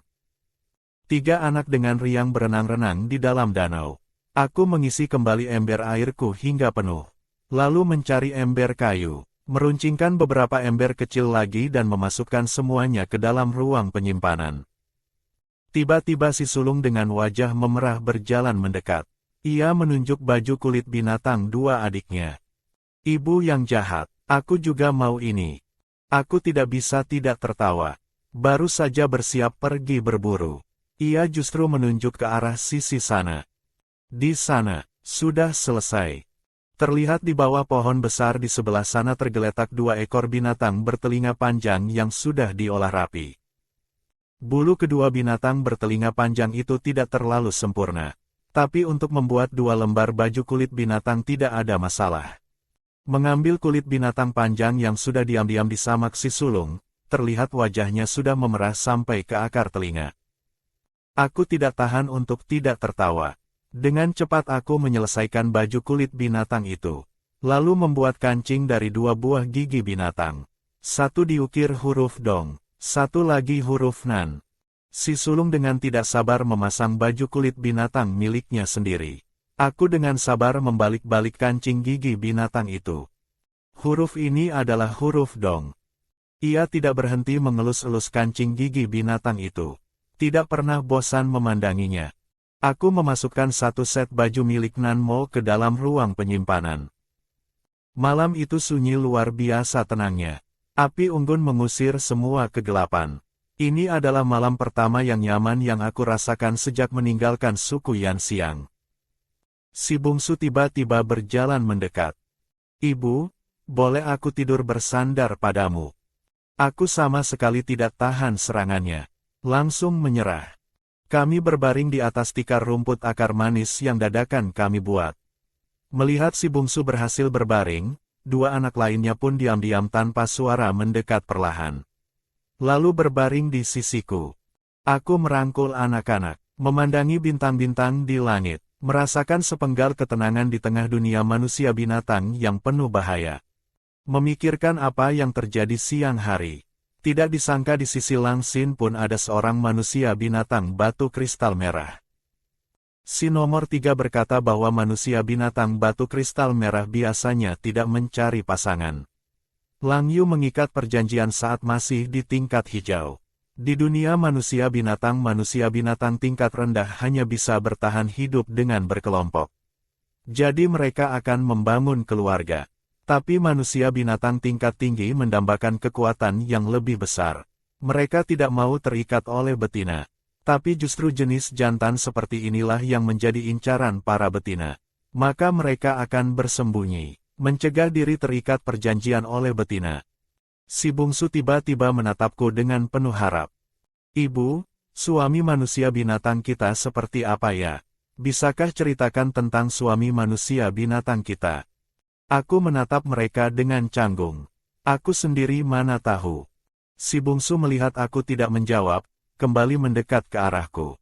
3 anak dengan riang berenang-renang di dalam danau. Aku mengisi kembali ember airku hingga penuh. Lalu mencari ember kayu, meruncingkan beberapa ember kecil lagi dan memasukkan semuanya ke dalam ruang penyimpanan. Tiba-tiba si sulung dengan wajah memerah berjalan mendekat. Ia menunjuk baju kulit binatang dua adiknya. Ibu yang jahat, aku juga mau ini. Aku tidak bisa tidak tertawa. Baru saja bersiap pergi berburu. Ia justru menunjuk ke arah sisi sana. Di sana, sudah selesai. Terlihat di bawah pohon besar di sebelah sana tergeletak dua ekor binatang bertelinga panjang yang sudah diolah rapi. Bulu kedua binatang bertelinga panjang itu tidak terlalu sempurna. Tapi untuk membuat dua lembar baju kulit binatang tidak ada masalah. Mengambil kulit binatang panjang yang sudah diam-diam disamak si sulung, terlihat wajahnya sudah memerah sampai ke akar telinga. Aku tidak tahan untuk tidak tertawa. Dengan cepat aku menyelesaikan baju kulit binatang itu. Lalu membuat kancing dari dua buah gigi binatang. Satu diukir huruf dong, satu lagi huruf nan. Si sulung dengan tidak sabar memasang baju kulit binatang miliknya sendiri. Aku dengan sabar membalik-balik kancing gigi binatang itu. Huruf ini adalah huruf dong. Ia tidak berhenti mengelus-elus kancing gigi binatang itu. Tidak pernah bosan memandanginya. Aku memasukkan satu set baju milik Nanmo ke dalam ruang penyimpanan. Malam itu sunyi luar biasa tenangnya. Api unggun mengusir semua kegelapan. Ini adalah malam pertama yang nyaman yang aku rasakan sejak meninggalkan suku Yan Xiang. Si bungsu tiba-tiba berjalan mendekat. Ibu, boleh aku tidur bersandar padamu? Aku sama sekali tidak tahan serangannya. Langsung menyerah. Kami berbaring di atas tikar rumput akar manis yang dadakan kami buat. Melihat si bungsu berhasil berbaring, dua anak lainnya pun diam-diam tanpa suara mendekat perlahan. Lalu berbaring di sisiku. Aku merangkul anak-anak, memandangi bintang-bintang di langit, merasakan sepenggal ketenangan di tengah dunia manusia binatang yang penuh bahaya. Memikirkan apa yang terjadi siang hari. Tidak disangka di sisi Lang Xin pun ada seorang manusia binatang batu kristal merah. Si nomor 3 berkata bahwa manusia binatang batu kristal merah biasanya tidak mencari pasangan. Lang Yu mengikat perjanjian saat masih di tingkat hijau. Di dunia manusia binatang tingkat rendah hanya bisa bertahan hidup dengan berkelompok. Jadi mereka akan membangun keluarga. Tapi manusia binatang tingkat tinggi mendambakan kekuatan yang lebih besar. Mereka tidak mau terikat oleh betina. Tapi justru jenis jantan seperti inilah yang menjadi incaran para betina. Maka mereka akan bersembunyi, mencegah diri terikat perjanjian oleh betina. Si bungsu tiba-tiba menatapku dengan penuh harap. Ibu, suami manusia binatang kita seperti apa ya? Bisakah ceritakan tentang suami manusia binatang kita? Aku menatap mereka dengan canggung. Aku sendiri mana tahu. Si bungsu melihat aku tidak menjawab, kembali mendekat ke arahku.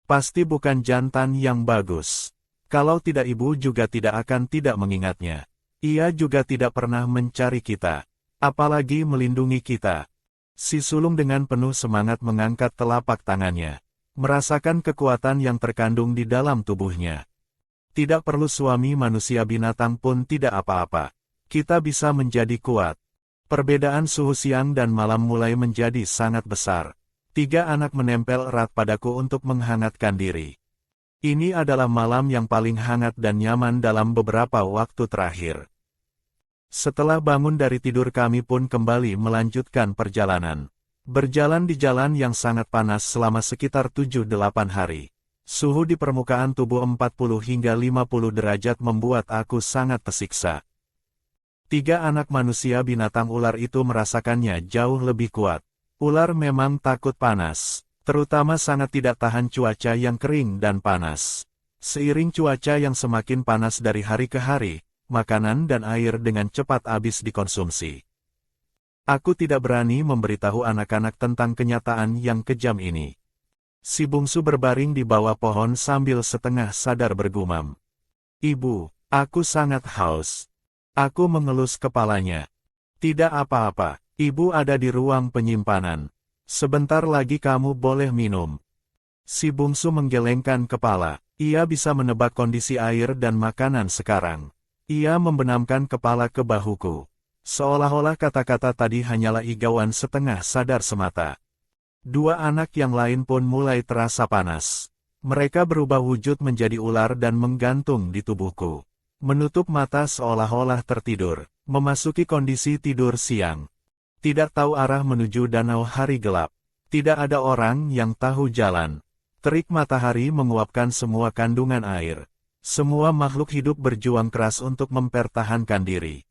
Pasti bukan jantan yang bagus. Kalau tidak ibu juga tidak akan tidak mengingatnya. Ia juga tidak pernah mencari kita. Apalagi melindungi kita. Si sulung dengan penuh semangat mengangkat telapak tangannya. Merasakan kekuatan yang terkandung di dalam tubuhnya. Tidak perlu suami manusia binatang pun tidak apa-apa. Kita bisa menjadi kuat. Perbedaan suhu siang dan malam mulai menjadi sangat besar. 3 anak menempel erat padaku untuk menghangatkan diri. Ini adalah malam yang paling hangat dan nyaman dalam beberapa waktu terakhir. Setelah bangun dari tidur kami pun kembali melanjutkan perjalanan. Berjalan di jalan yang sangat panas selama sekitar 7-8 hari. Suhu di permukaan tubuh 40 hingga 50 derajat membuat aku sangat tersiksa. 3 anak manusia binatang ular itu merasakannya jauh lebih kuat. Ular memang takut panas, terutama sangat tidak tahan cuaca yang kering dan panas. Seiring cuaca yang semakin panas dari hari ke hari, makanan dan air dengan cepat habis dikonsumsi. Aku tidak berani memberitahu anak-anak tentang kenyataan yang kejam ini. Si bungsu berbaring di bawah pohon sambil setengah sadar bergumam. Ibu, aku sangat haus. Aku mengelus kepalanya. Tidak apa-apa, ibu ada di ruang penyimpanan. Sebentar lagi kamu boleh minum. Si bungsu menggelengkan kepala. Ia bisa menebak kondisi air dan makanan sekarang. Ia membenamkan kepala ke bahuku. Seolah-olah kata-kata tadi hanyalah igauan setengah sadar semata. Dua anak yang lain pun mulai terasa panas. Mereka berubah wujud menjadi ular dan menggantung di tubuhku. Menutup mata seolah-olah tertidur, memasuki kondisi tidur siang. Tidak tahu arah menuju danau hari gelap. Tidak ada orang yang tahu jalan. Terik matahari menguapkan semua kandungan air. Semua makhluk hidup berjuang keras untuk mempertahankan diri.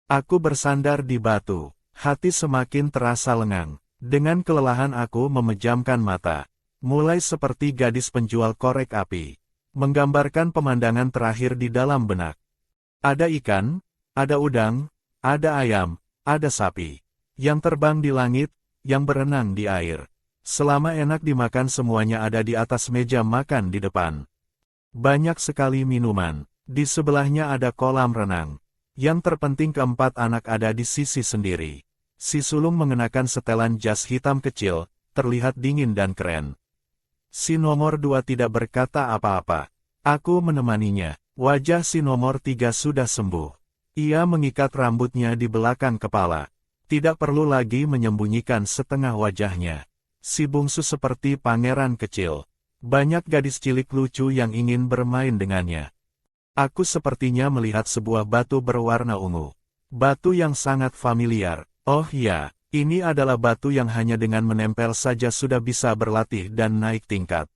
Aku bersandar di batu, hati semakin terasa lengang. Dengan kelelahan aku memejamkan mata. Mulai seperti gadis penjual korek api. Menggambarkan pemandangan terakhir di dalam benak. Ada ikan, ada udang, ada ayam, ada sapi. Yang terbang di langit, yang berenang di air. Selama enak dimakan semuanya ada di atas meja makan di depan. Banyak sekali minuman. Di sebelahnya ada kolam renang. Yang terpenting keempat anak ada di sisi sendiri. Si sulung mengenakan setelan jas hitam kecil, terlihat dingin dan keren. Si nomor 2 tidak berkata apa-apa. Aku menemaninya. Wajah si nomor 3 sudah sembuh. Ia mengikat rambutnya di belakang kepala. Tidak perlu lagi menyembunyikan setengah wajahnya. Si bungsu seperti pangeran kecil. Banyak gadis cilik lucu yang ingin bermain dengannya. Aku sepertinya melihat sebuah batu berwarna ungu. Batu yang sangat familiar. Oh ya, ini adalah batu yang hanya dengan menempel saja sudah bisa berlatih dan naik tingkat.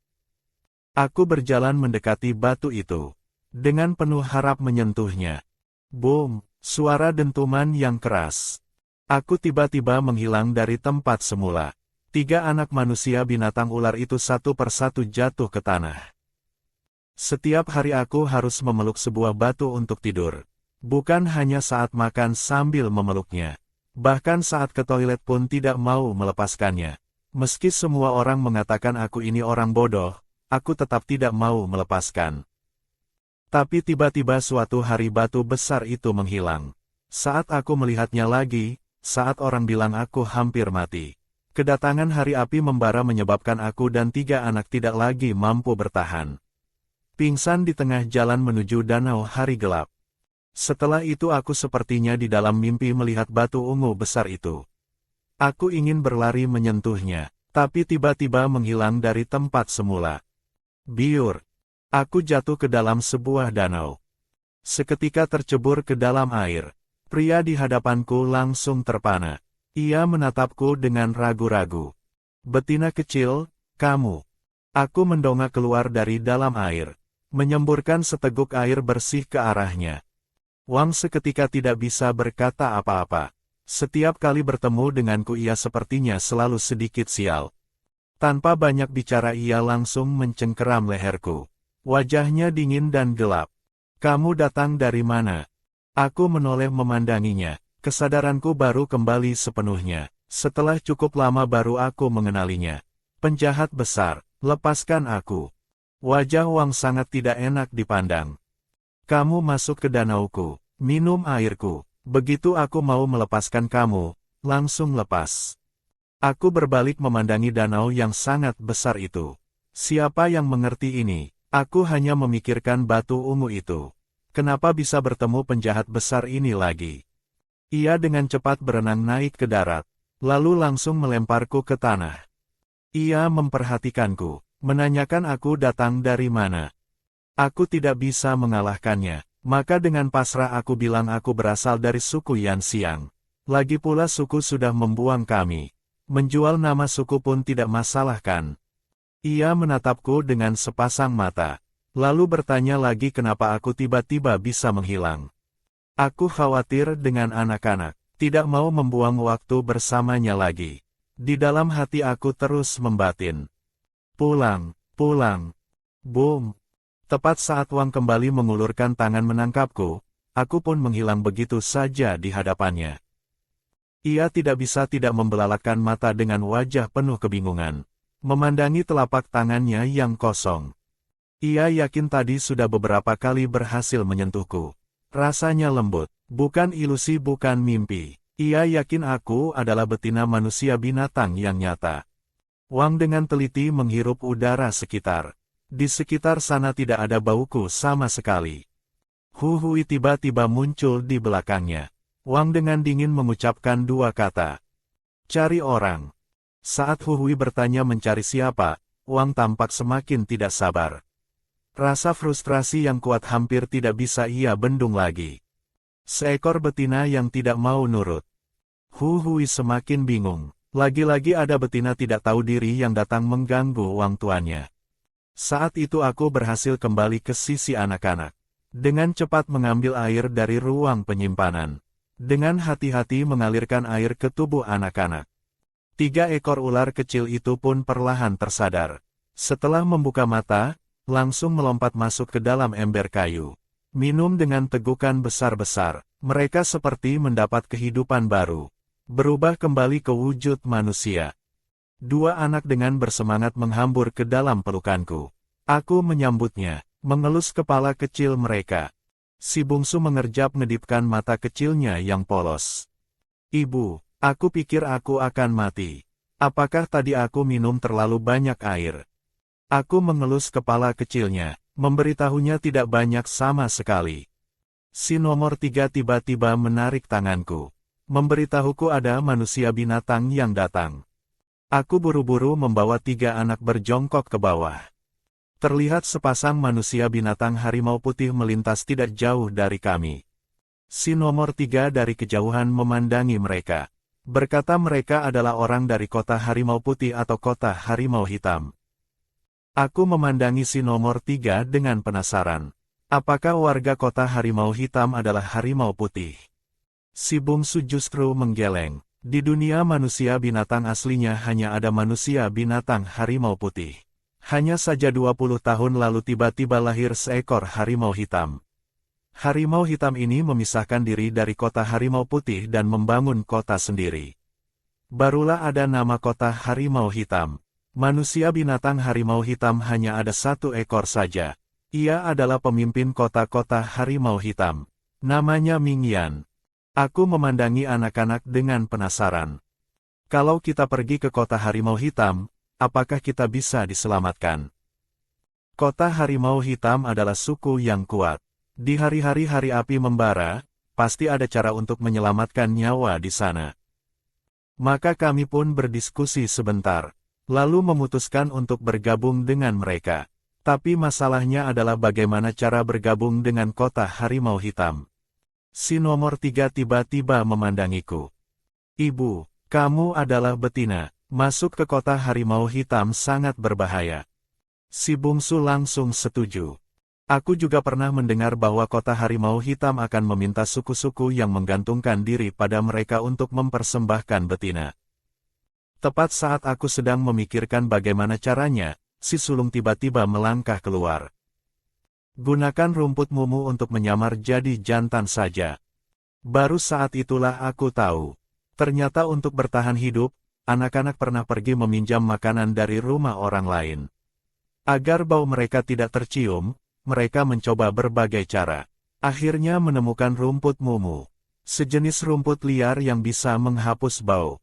Aku berjalan mendekati batu itu. Dengan penuh harap menyentuhnya. Boom, suara dentuman yang keras. Aku tiba-tiba menghilang dari tempat semula. 3 anak manusia binatang ular itu satu persatu jatuh ke tanah. Setiap hari aku harus memeluk sebuah batu untuk tidur. Bukan hanya saat makan sambil memeluknya. Bahkan saat ke toilet pun tidak mau melepaskannya. Meski semua orang mengatakan aku ini orang bodoh, aku tetap tidak mau melepaskan. Tapi tiba-tiba suatu hari batu besar itu menghilang. Saat aku melihatnya lagi, saat orang bilang aku hampir mati. Kedatangan hari api membara menyebabkan aku dan 3 anak tidak lagi mampu bertahan. Pingsan di tengah jalan menuju danau hari gelap. Setelah itu aku sepertinya di dalam mimpi melihat batu ungu besar itu. Aku ingin berlari menyentuhnya, tapi tiba-tiba menghilang dari tempat semula. Biur. Aku jatuh ke dalam sebuah danau. Seketika tercebur ke dalam air. Pria di hadapanku langsung terpana. Ia menatapku dengan ragu-ragu. Betina kecil, kamu. Aku mendongak keluar dari dalam air. Menyemburkan seteguk air bersih ke arahnya. Wang seketika tidak bisa berkata apa-apa. Setiap kali bertemu denganku ia sepertinya selalu sedikit sial. Tanpa banyak bicara ia langsung mencengkeram leherku. Wajahnya dingin dan gelap. Kamu datang dari mana? Aku menoleh memandanginya. Kesadaranku baru kembali sepenuhnya. Setelah cukup lama baru aku mengenalinya. Penjahat besar, lepaskan aku. Wajah Wang sangat tidak enak dipandang. Kamu masuk ke danauku, minum airku. Begitu aku mau melepaskan kamu, langsung lepas. Aku berbalik memandangi danau yang sangat besar itu. Siapa yang mengerti ini? Aku hanya memikirkan batu ungu itu. Kenapa bisa bertemu penjahat besar ini lagi? Ia dengan cepat berenang naik ke darat, lalu langsung melemparku ke tanah. Ia memperhatikanku, menanyakan aku datang dari mana. Aku tidak bisa mengalahkannya, maka dengan pasrah aku bilang aku berasal dari suku Yanxiang. Lagi pula suku sudah membuang kami. Menjual nama suku pun tidak masalah kan? Ia menatapku dengan sepasang mata. Lalu bertanya lagi kenapa aku tiba-tiba bisa menghilang. Aku khawatir dengan anak-anak, tidak mau membuang waktu bersamanya lagi. Di dalam hati aku terus membatin. Pulang, pulang. Boom. Tepat saat Wang kembali mengulurkan tangan menangkapku, aku pun menghilang begitu saja di hadapannya. Ia tidak bisa tidak membelalakkan mata dengan wajah penuh kebingungan. Memandangi telapak tangannya yang kosong. Ia yakin tadi sudah beberapa kali berhasil menyentuhku. Rasanya lembut, bukan ilusi bukan mimpi. Ia yakin aku adalah betina manusia binatang yang nyata. Wang dengan teliti menghirup udara sekitar. Di sekitar sana tidak ada bauku sama sekali. Hui tiba-tiba muncul di belakangnya. Wang dengan dingin mengucapkan 2 kata. Cari orang. Saat Huhui bertanya mencari siapa, Wang tampak semakin tidak sabar. Rasa frustrasi yang kuat hampir tidak bisa ia bendung lagi. Seekor betina yang tidak mau nurut. Huhui semakin bingung. Lagi-lagi ada betina tidak tahu diri yang datang mengganggu Wang tuannya. Saat itu aku berhasil kembali ke sisi anak-anak. Dengan cepat mengambil air dari ruang penyimpanan. Dengan hati-hati mengalirkan air ke tubuh anak-anak. 3 ekor ular kecil itu pun perlahan tersadar. Setelah membuka mata, langsung melompat masuk ke dalam ember kayu. Minum dengan tegukan besar-besar, mereka seperti mendapat kehidupan baru. Berubah kembali ke wujud manusia. 2 anak dengan bersemangat menghambur ke dalam pelukanku. Aku menyambutnya, mengelus kepala kecil mereka. Si bungsu mengerjap-ngedipkan mata kecilnya yang polos. Ibu, aku pikir aku akan mati. Apakah tadi aku minum terlalu banyak air? Aku mengelus kepala kecilnya, memberitahunya tidak banyak sama sekali. Si nomor 3 tiba-tiba menarik tanganku. Memberitahuku ada manusia binatang yang datang. Aku buru-buru membawa 3 anak berjongkok ke bawah. Terlihat sepasang manusia binatang harimau putih melintas tidak jauh dari kami. Si nomor 3 dari kejauhan memandangi mereka. Berkata mereka adalah orang dari kota harimau putih atau kota harimau hitam. Aku memandangi si nomor 3 dengan penasaran. Apakah warga kota harimau hitam adalah harimau putih? Si bungsu justru menggeleng. Di dunia manusia binatang aslinya hanya ada manusia binatang harimau putih. Hanya saja 20 tahun lalu tiba-tiba lahir seekor harimau hitam. Harimau hitam ini memisahkan diri dari kota harimau putih dan membangun kota sendiri. Barulah ada nama kota harimau hitam. Manusia binatang harimau hitam hanya ada 1 ekor saja. Ia adalah pemimpin kota-kota harimau hitam. Namanya Mingyan. Aku memandangi anak-anak dengan penasaran. Kalau kita pergi ke kota harimau hitam, apakah kita bisa diselamatkan? Kota harimau hitam adalah suku yang kuat. Di hari-hari hari api membara, pasti ada cara untuk menyelamatkan nyawa di sana. Maka kami pun berdiskusi sebentar, lalu memutuskan untuk bergabung dengan mereka. Tapi masalahnya adalah bagaimana cara bergabung dengan kota harimau hitam. Si nomor 3 tiba-tiba memandangiku. Ibu, kamu adalah betina. Masuk ke kota harimau hitam sangat berbahaya. Si bungsu langsung setuju. Aku juga pernah mendengar bahwa kota harimau hitam akan meminta suku-suku yang menggantungkan diri pada mereka untuk mempersembahkan betina. Tepat saat aku sedang memikirkan bagaimana caranya, si sulung tiba-tiba melangkah keluar. Gunakan rumput mumu untuk menyamar jadi jantan saja. Baru saat itulah aku tahu. Ternyata untuk bertahan hidup, anak-anak pernah pergi meminjam makanan dari rumah orang lain. Agar bau mereka tidak tercium, mereka mencoba berbagai cara. Akhirnya menemukan rumput mumu. Sejenis rumput liar yang bisa menghapus bau.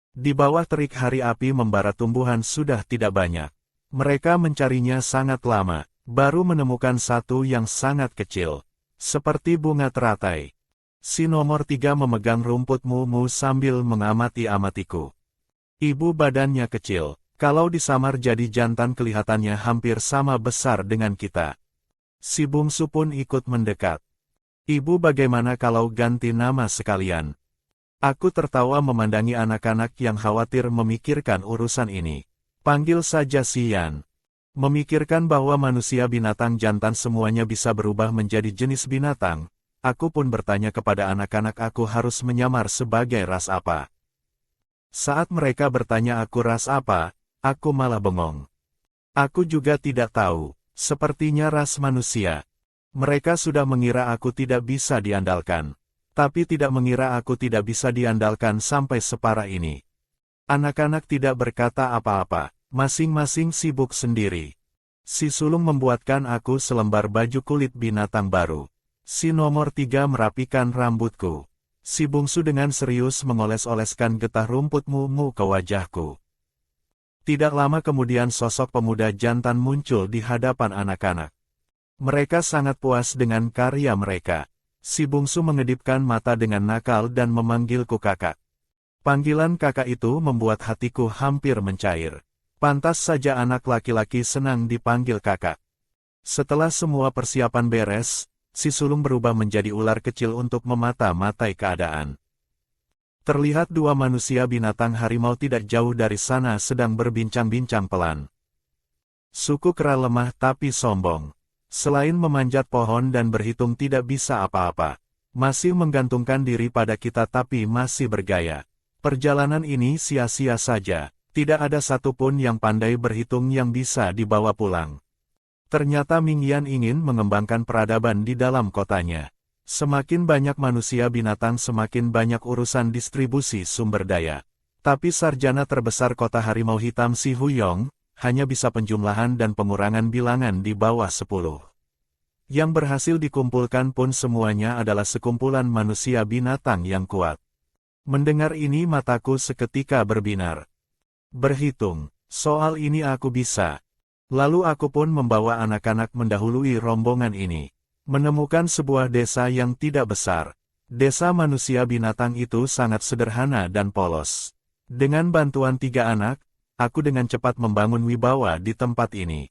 Di bawah terik hari api membara tumbuhan sudah tidak banyak. Mereka mencarinya sangat lama. Baru menemukan satu yang sangat kecil, seperti bunga teratai. Si nomor 3 memegang rumput mumu sambil mengamati-amatiku. Ibu badannya kecil, kalau disamar jadi jantan kelihatannya hampir sama besar dengan kita. Si bungsu pun ikut mendekat. Ibu bagaimana kalau ganti nama sekalian? Aku tertawa memandangi anak-anak yang khawatir memikirkan urusan ini. Panggil saja Sian. Memikirkan bahwa manusia binatang jantan semuanya bisa berubah menjadi jenis binatang, aku pun bertanya kepada anak-anak aku harus menyamar sebagai ras apa. Saat mereka bertanya aku ras apa, aku malah bengong. Aku juga tidak tahu, sepertinya ras manusia. Mereka sudah mengira aku tidak bisa diandalkan, tapi tidak mengira aku tidak bisa diandalkan sampai separah ini. Anak-anak tidak berkata apa-apa. Masing-masing sibuk sendiri. Si sulung membuatkan aku selembar baju kulit binatang baru. Si nomor 3 merapikan rambutku. Si bungsu dengan serius mengoles-oleskan getah rumput mumu ke wajahku. Tidak lama kemudian sosok pemuda jantan muncul di hadapan anak-anak. Mereka sangat puas dengan karya mereka. Si bungsu mengedipkan mata dengan nakal dan memanggilku kakak. Panggilan kakak itu membuat hatiku hampir mencair. Pantas saja anak laki-laki senang dipanggil kakak. Setelah semua persiapan beres, si sulung berubah menjadi ular kecil untuk memata-matai keadaan. Terlihat dua manusia binatang harimau tidak jauh dari sana sedang berbincang-bincang pelan. Suku kera lemah tapi sombong. Selain memanjat pohon dan berhitung tidak bisa apa-apa. Masih menggantungkan diri pada kita tapi masih bergaya. Perjalanan ini sia-sia saja. Tidak ada satupun yang pandai berhitung yang bisa dibawa pulang. Ternyata Ming Yan ingin mengembangkan peradaban di dalam kotanya. Semakin banyak manusia binatang semakin banyak urusan distribusi sumber daya. Tapi sarjana terbesar kota harimau hitam si Huyong, hanya bisa penjumlahan dan pengurangan bilangan di bawah 10. Yang berhasil dikumpulkan pun semuanya adalah sekumpulan manusia binatang yang kuat. Mendengar ini mataku seketika berbinar. Berhitung, soal ini aku bisa. Lalu aku pun membawa anak-anak mendahului rombongan ini. Menemukan sebuah desa yang tidak besar. Desa manusia binatang itu sangat sederhana dan polos. Dengan bantuan 3 anak, aku dengan cepat membangun wibawa di tempat ini.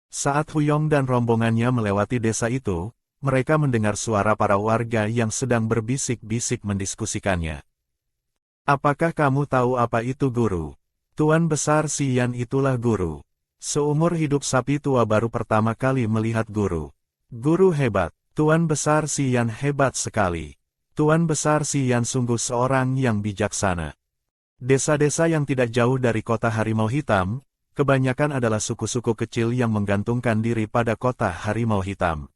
Saat Huyong dan rombongannya melewati desa itu, mereka mendengar suara para warga yang sedang berbisik-bisik mendiskusikannya. Apakah kamu tahu apa itu guru? Tuan besar si Yan itulah guru. Seumur hidup sapi tua baru pertama kali melihat guru. Guru hebat, Tuan besar si Yan hebat sekali. Tuan besar si Yan sungguh seorang yang bijaksana. Desa-desa yang tidak jauh dari kota harimau hitam, kebanyakan adalah suku-suku kecil yang menggantungkan diri pada kota harimau hitam.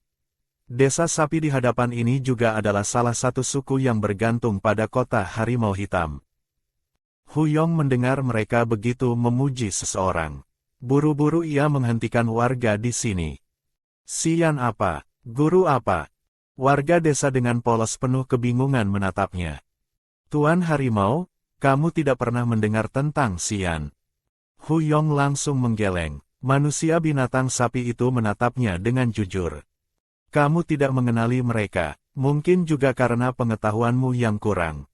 Desa sapi di hadapan ini juga adalah salah satu suku yang bergantung pada kota harimau hitam. Huyong mendengar mereka begitu memuji seseorang. Buru-buru ia menghentikan warga di sini. Sian apa? Guru apa? Warga desa dengan polos penuh kebingungan menatapnya. Tuan harimau, kamu tidak pernah mendengar tentang Sian. Huyong langsung menggeleng. Manusia binatang sapi itu menatapnya dengan jujur. Kamu tidak mengenali mereka, mungkin juga karena pengetahuanmu yang kurang.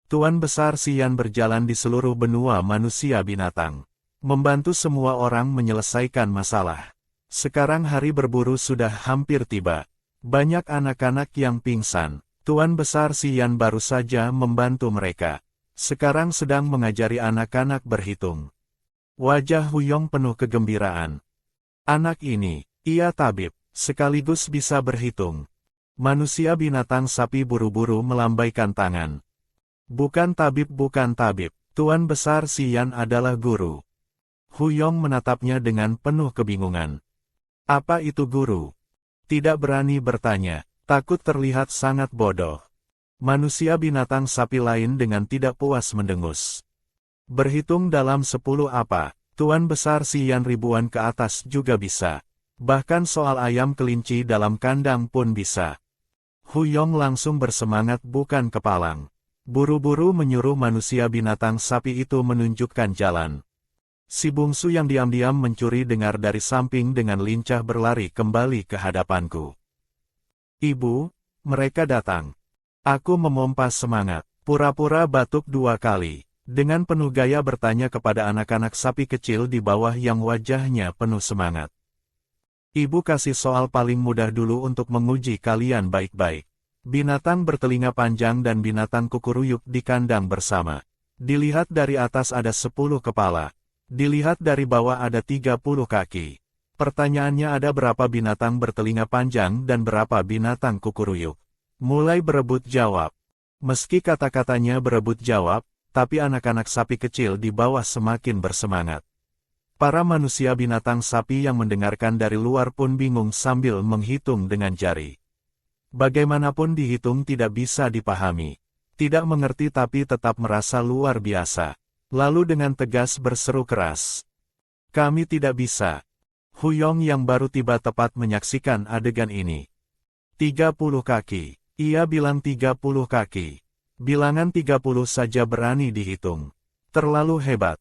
Tuan besar Sian berjalan di seluruh benua manusia binatang. Membantu semua orang menyelesaikan masalah. Sekarang hari berburu sudah hampir tiba. Banyak anak-anak yang pingsan. Tuan besar Sian baru saja membantu mereka. Sekarang sedang mengajari anak-anak berhitung. Wajah Huyong penuh kegembiraan. Anak ini, ia tabib. Sekaligus bisa berhitung. Manusia binatang sapi buru-buru melambaikan tangan. Bukan tabib, Tuan besar Sian adalah guru. Huyong menatapnya dengan penuh kebingungan. Apa itu guru? Tidak berani bertanya, takut terlihat sangat bodoh. Manusia binatang sapi lain dengan tidak puas mendengus. Berhitung dalam 10 apa? Tuan besar Sian ribuan ke atas juga bisa. Bahkan soal ayam kelinci dalam kandang pun bisa. Huyong langsung bersemangat bukan kepalang. Buru-buru menyuruh manusia binatang sapi itu menunjukkan jalan. Si bungsu yang diam-diam mencuri dengar dari samping dengan lincah berlari kembali ke hadapanku. Ibu, mereka datang. Aku memompa semangat, pura-pura batuk 2 kali. Dengan penuh gaya bertanya kepada anak-anak sapi kecil di bawah yang wajahnya penuh semangat. Ibu kasih soal paling mudah dulu untuk menguji kalian baik-baik. Binatang bertelinga panjang dan binatang kukuruyuk di kandang bersama. Dilihat dari atas ada 10 kepala. Dilihat dari bawah ada 30 kaki. Pertanyaannya ada berapa binatang bertelinga panjang dan berapa binatang kukuruyuk. Mulai berebut jawab. Meski kata-katanya berebut jawab, tapi anak-anak sapi kecil di bawah semakin bersemangat. Para manusia binatang sapi yang mendengarkan dari luar pun bingung sambil menghitung dengan jari. Bagaimanapun dihitung tidak bisa dipahami. Tidak mengerti tapi tetap merasa luar biasa. Lalu dengan tegas berseru keras. Kami tidak bisa. Huyong yang baru tiba tepat menyaksikan adegan ini. 30 kaki. Ia bilang 30 kaki. Bilangan 30 saja berani dihitung. Terlalu hebat.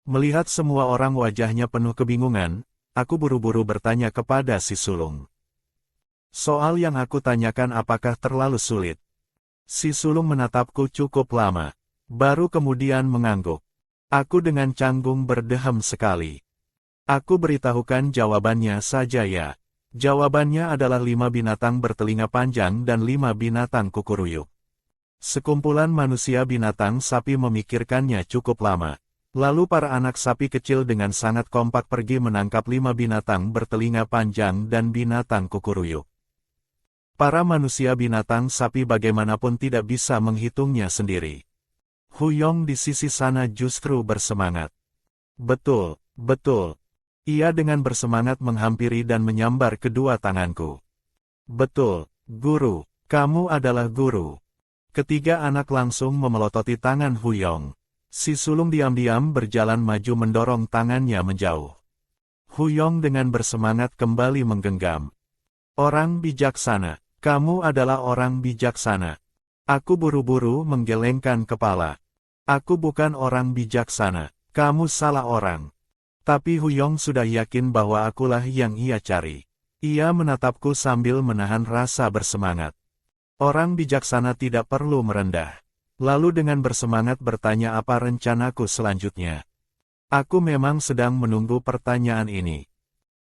Melihat semua orang wajahnya penuh kebingungan, aku buru-buru bertanya kepada si sulung. Soal yang aku tanyakan apakah terlalu sulit? Si sulung menatapku cukup lama. baru kemudian mengangguk. Aku dengan canggung berdehem sekali. Aku beritahukan jawabannya saja ya. Jawabannya adalah 5 binatang bertelinga panjang dan 5 binatang kukuruyuk. Sekumpulan manusia binatang sapi memikirkannya cukup lama. Lalu para anak sapi kecil dengan sangat kompak pergi menangkap 5 binatang bertelinga panjang dan binatang kukuruyuk. Para manusia binatang sapi bagaimanapun tidak bisa menghitungnya sendiri. Huyong di sisi sana justru bersemangat. Betul, betul. Ia dengan bersemangat menghampiri dan menyambar kedua tanganku. Betul, guru, kamu adalah guru. Ketiga anak langsung memelototi tangan Huyong. Si sulung diam-diam berjalan maju mendorong tangannya menjauh. Huyong dengan bersemangat kembali menggenggam. Orang bijaksana, kamu adalah orang bijaksana. Aku buru-buru menggelengkan kepala. Aku bukan orang bijaksana, kamu salah orang. Tapi Huyong sudah yakin bahwa akulah yang ia cari. Ia menatapku sambil menahan rasa bersemangat. Orang bijaksana tidak perlu merendah. Lalu dengan bersemangat bertanya apa rencanaku selanjutnya. Aku memang sedang menunggu pertanyaan ini.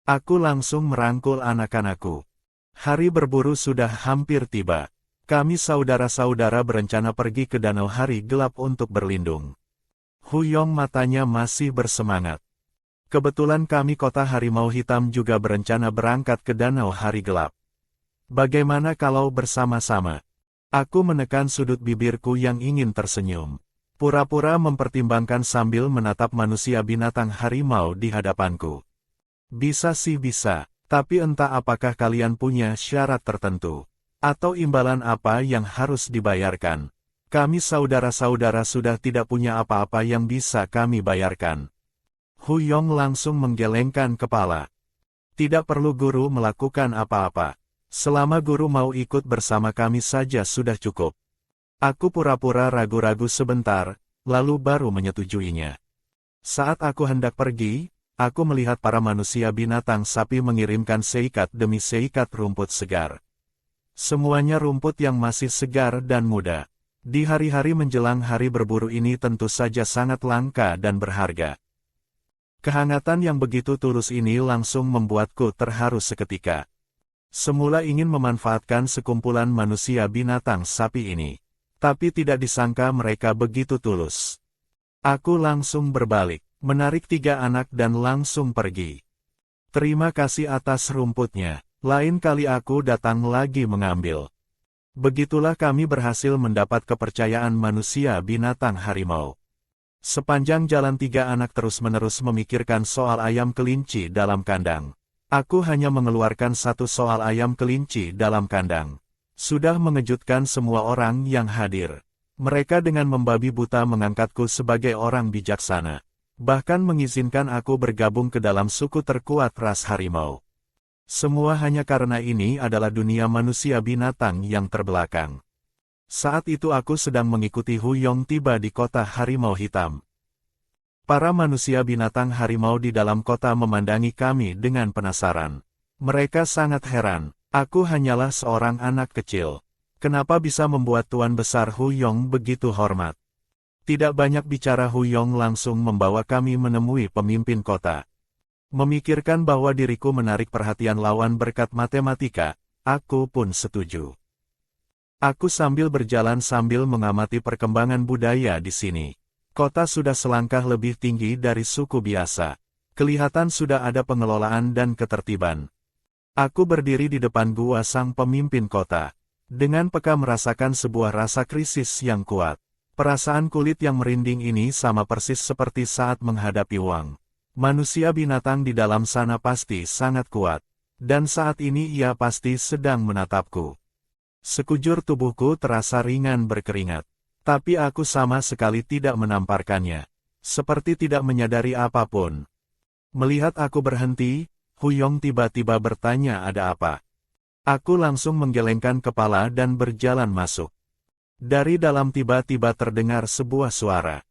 Aku langsung merangkul anak-anakku. Hari berburu sudah hampir tiba. Kami saudara-saudara berencana pergi ke Danau Hari Gelap untuk berlindung. Huyong matanya masih bersemangat. Kebetulan kami Kota Harimau Hitam juga berencana berangkat ke Danau Hari Gelap. Bagaimana kalau bersama-sama? Aku menekan sudut bibirku yang ingin tersenyum. Pura-pura mempertimbangkan sambil menatap manusia binatang harimau di hadapanku. Bisa sih bisa, tapi entah apakah kalian punya syarat tertentu. Atau imbalan apa yang harus dibayarkan. Kami saudara-saudara sudah tidak punya apa-apa yang bisa kami bayarkan. Huyong langsung menggelengkan kepala. Tidak perlu guru melakukan apa-apa. Selama guru mau ikut bersama kami saja sudah cukup. Aku pura-pura ragu-ragu sebentar, lalu baru menyetujuinya. Saat aku hendak pergi, aku melihat para manusia binatang sapi mengirimkan seikat demi seikat rumput segar. Semuanya rumput yang masih segar dan muda. Di hari-hari menjelang hari berburu ini tentu saja sangat langka dan berharga. Kehangatan yang begitu tulus ini langsung membuatku terharu seketika. Semula ingin memanfaatkan sekumpulan manusia binatang sapi ini. Tapi tidak disangka mereka begitu tulus. Aku langsung berbalik, menarik 3 anak dan langsung pergi. Terima kasih atas rumputnya, lain kali aku datang lagi mengambil. Begitulah kami berhasil mendapat kepercayaan manusia binatang harimau. Sepanjang jalan 3 anak terus-menerus memikirkan soal ayam kelinci dalam kandang. Aku hanya mengeluarkan 1 soal ayam kelinci dalam kandang. Sudah mengejutkan semua orang yang hadir. Mereka dengan membabi buta mengangkatku sebagai orang bijaksana. Bahkan mengizinkan aku bergabung ke dalam suku terkuat ras harimau. Semua hanya karena ini adalah dunia manusia binatang yang terbelakang. Saat itu aku sedang mengikuti Huyong tiba di Kota Harimau Hitam. Para manusia binatang harimau di dalam kota memandangi kami dengan penasaran. Mereka sangat heran, aku hanyalah seorang anak kecil. Kenapa bisa membuat Tuan Besar Huyong begitu hormat? Tidak banyak bicara Huyong langsung membawa kami menemui pemimpin kota. Memikirkan bahwa diriku menarik perhatian lawan berkat matematika, aku pun setuju. Aku sambil berjalan sambil mengamati perkembangan budaya di sini. Kota sudah selangkah lebih tinggi dari suku biasa. Kelihatan sudah ada pengelolaan dan ketertiban. Aku berdiri di depan gua sang pemimpin kota. Dengan peka merasakan sebuah rasa krisis yang kuat. Perasaan kulit yang merinding ini sama persis seperti saat menghadapi Wang. Manusia binatang di dalam sana pasti sangat kuat. Dan saat ini ia pasti sedang menatapku. Sekujur tubuhku terasa ringan berkeringat. Tapi aku sama sekali tidak menamparkannya. Seperti tidak menyadari apapun. Melihat aku berhenti, Huyong tiba-tiba bertanya ada apa. Aku langsung menggelengkan kepala dan berjalan masuk. Dari dalam tiba-tiba terdengar sebuah suara.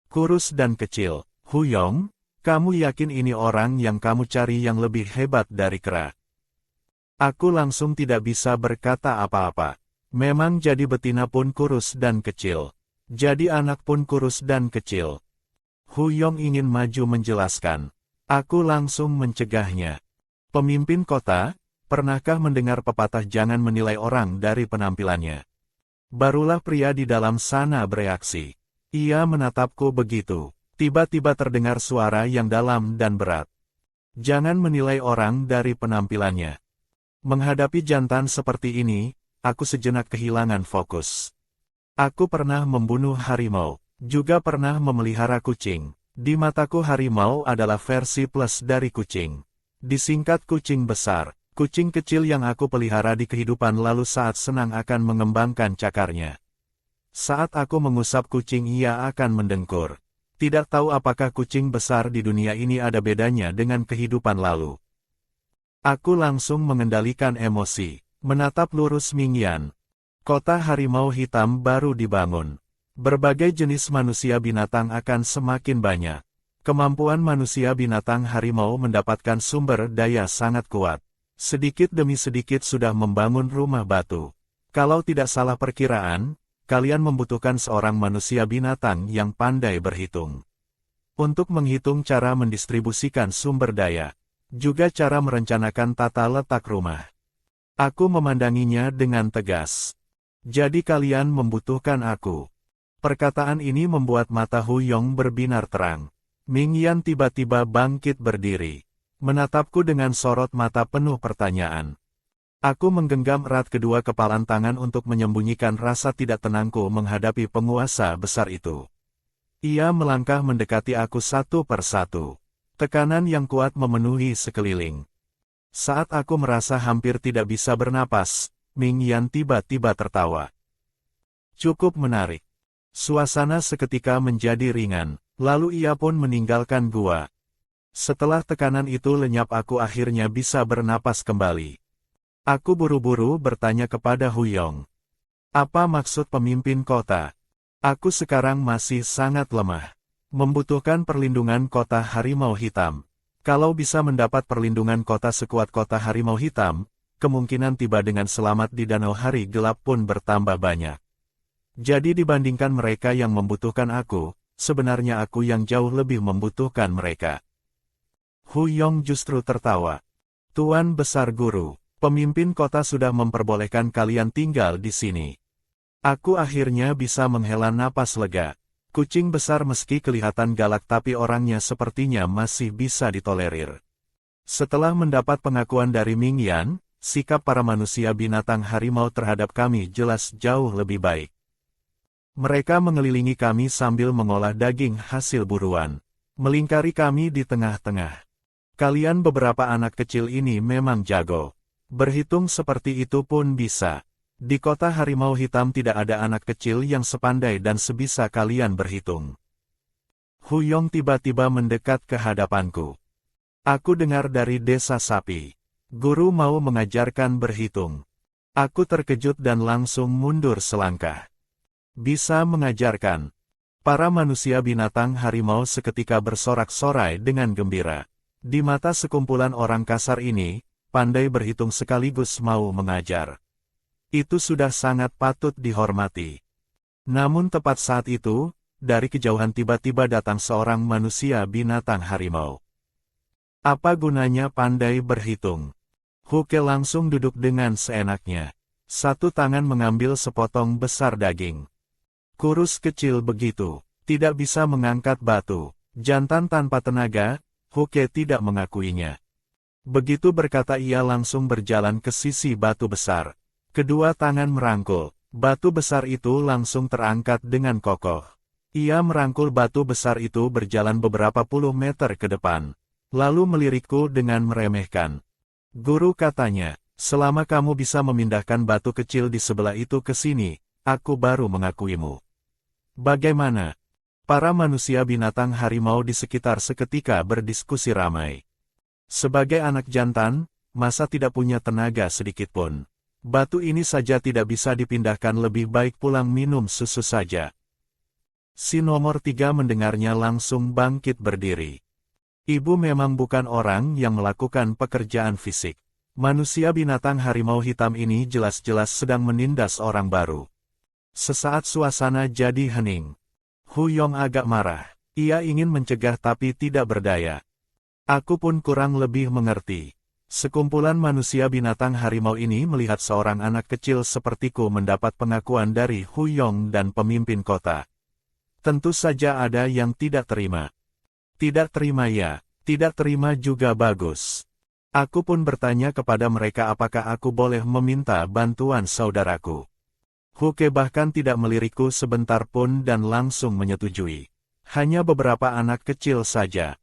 Kurus dan kecil. Huyong, kamu yakin ini orang yang kamu cari yang lebih hebat dari kera? Aku langsung tidak bisa berkata apa-apa. Memang jadi betina pun kurus dan kecil. Jadi anak pun kurus dan kecil. Hu Yong ingin maju menjelaskan. Aku langsung mencegahnya. Pemimpin kota, pernahkah mendengar pepatah jangan menilai orang dari penampilannya? Barulah pria di dalam sana bereaksi. Ia menatapku begitu. Tiba-tiba terdengar suara yang dalam dan berat. Jangan menilai orang dari penampilannya. Menghadapi jantan seperti ini, aku sejenak kehilangan fokus. Aku pernah membunuh harimau, juga pernah memelihara kucing. Di mataku harimau adalah versi plus dari kucing. Disingkat kucing besar, kucing kecil yang aku pelihara di kehidupan lalu saat senang akan mengembangkan cakarnya. Saat aku mengusap kucing ia akan mendengkur. Tidak tahu apakah kucing besar di dunia ini ada bedanya dengan kehidupan lalu. Aku langsung mengendalikan emosi, menatap lurus Mingyan. Kota harimau hitam baru dibangun. Berbagai jenis manusia binatang akan semakin banyak. Kemampuan manusia binatang harimau mendapatkan sumber daya sangat kuat. Sedikit demi sedikit sudah membangun rumah batu. Kalau tidak salah perkiraan, kalian membutuhkan seorang manusia binatang yang pandai berhitung. Untuk menghitung cara mendistribusikan sumber daya, juga cara merencanakan tata letak rumah. Aku memandanginya dengan tegas. Jadi kalian membutuhkan aku. Perkataan ini membuat mata Hu Yong berbinar terang. Mingyan tiba-tiba bangkit berdiri. Menatapku dengan sorot mata penuh pertanyaan. Aku menggenggam erat kedua kepalan tangan untuk menyembunyikan rasa tidak tenangku menghadapi penguasa besar itu. Ia melangkah mendekati aku satu persatu. Tekanan yang kuat memenuhi sekeliling. Saat aku merasa hampir tidak bisa bernapas, Mingyan tiba-tiba tertawa. Cukup menarik. Suasana seketika menjadi ringan, lalu ia pun meninggalkan gua. Setelah tekanan itu lenyap aku akhirnya bisa bernapas kembali. Aku buru-buru bertanya kepada Hu Yong. Apa maksud pemimpin kota? Aku sekarang masih sangat lemah. Membutuhkan perlindungan kota harimau hitam. Kalau bisa mendapat perlindungan kota sekuat kota harimau hitam, kemungkinan tiba dengan selamat di danau hari gelap pun bertambah banyak. Jadi dibandingkan mereka yang membutuhkan aku, sebenarnya aku yang jauh lebih membutuhkan mereka. Hu Yong justru tertawa. Tuan Besar Guru. Pemimpin kota sudah memperbolehkan kalian tinggal di sini. Aku akhirnya bisa menghela napas lega. Kucing besar meski kelihatan galak tapi orangnya sepertinya masih bisa ditolerir. Setelah mendapat pengakuan dari Mingyan, sikap para manusia binatang harimau terhadap kami jelas jauh lebih baik. Mereka mengelilingi kami sambil mengolah daging hasil buruan. Melingkari kami di tengah-tengah. Kalian beberapa anak kecil ini memang jago. Berhitung seperti itu pun bisa. Di kota harimau hitam tidak ada anak kecil yang sepandai dan sebisa kalian berhitung. Hu Yong tiba-tiba mendekat ke hadapanku. Aku dengar dari desa sapi. Guru mau mengajarkan berhitung. Aku terkejut dan langsung mundur selangkah. Bisa mengajarkan. Para manusia binatang harimau seketika bersorak-sorai dengan gembira. Di mata sekumpulan orang kasar ini, pandai berhitung sekaligus mau mengajar. Itu sudah sangat patut dihormati. Namun tepat saat itu, dari kejauhan tiba-tiba datang seorang manusia binatang harimau. Apa gunanya pandai berhitung? Huke langsung duduk dengan seenaknya. Satu tangan mengambil sepotong besar daging. Kurus kecil begitu, tidak bisa mengangkat batu. Jantan tanpa tenaga, Huke tidak mengakuinya. Begitu berkata ia langsung berjalan ke sisi batu besar. Kedua tangan merangkul, batu besar itu langsung terangkat dengan kokoh. Ia merangkul batu besar itu berjalan beberapa puluh meter ke depan. Lalu melirikku dengan meremehkan. Guru katanya, selama kamu bisa memindahkan batu kecil di sebelah itu ke sini, aku baru mengakuimu. Bagaimana? Para manusia binatang harimau di sekitar seketika berdiskusi ramai. Sebagai anak jantan, masa tidak punya tenaga sedikitpun. Batu ini saja tidak bisa dipindahkan lebih baik pulang minum susu saja. Si nomor 3 mendengarnya langsung bangkit berdiri. Ibu memang bukan orang yang melakukan pekerjaan fisik. Manusia binatang harimau hitam ini jelas-jelas sedang menindas orang baru. Sesaat suasana jadi hening. Hu Yong agak marah. Ia ingin mencegah tapi tidak berdaya. Aku pun kurang lebih mengerti. Sekumpulan manusia binatang harimau ini melihat seorang anak kecil sepertiku mendapat pengakuan dari Hu Yong dan pemimpin kota. Tentu saja ada yang tidak terima. Tidak terima ya, tidak terima juga bagus. Aku pun bertanya kepada mereka apakah aku boleh meminta bantuan saudaraku. Huke bahkan tidak melirikku sebentar pun dan langsung menyetujui. Hanya beberapa anak kecil saja.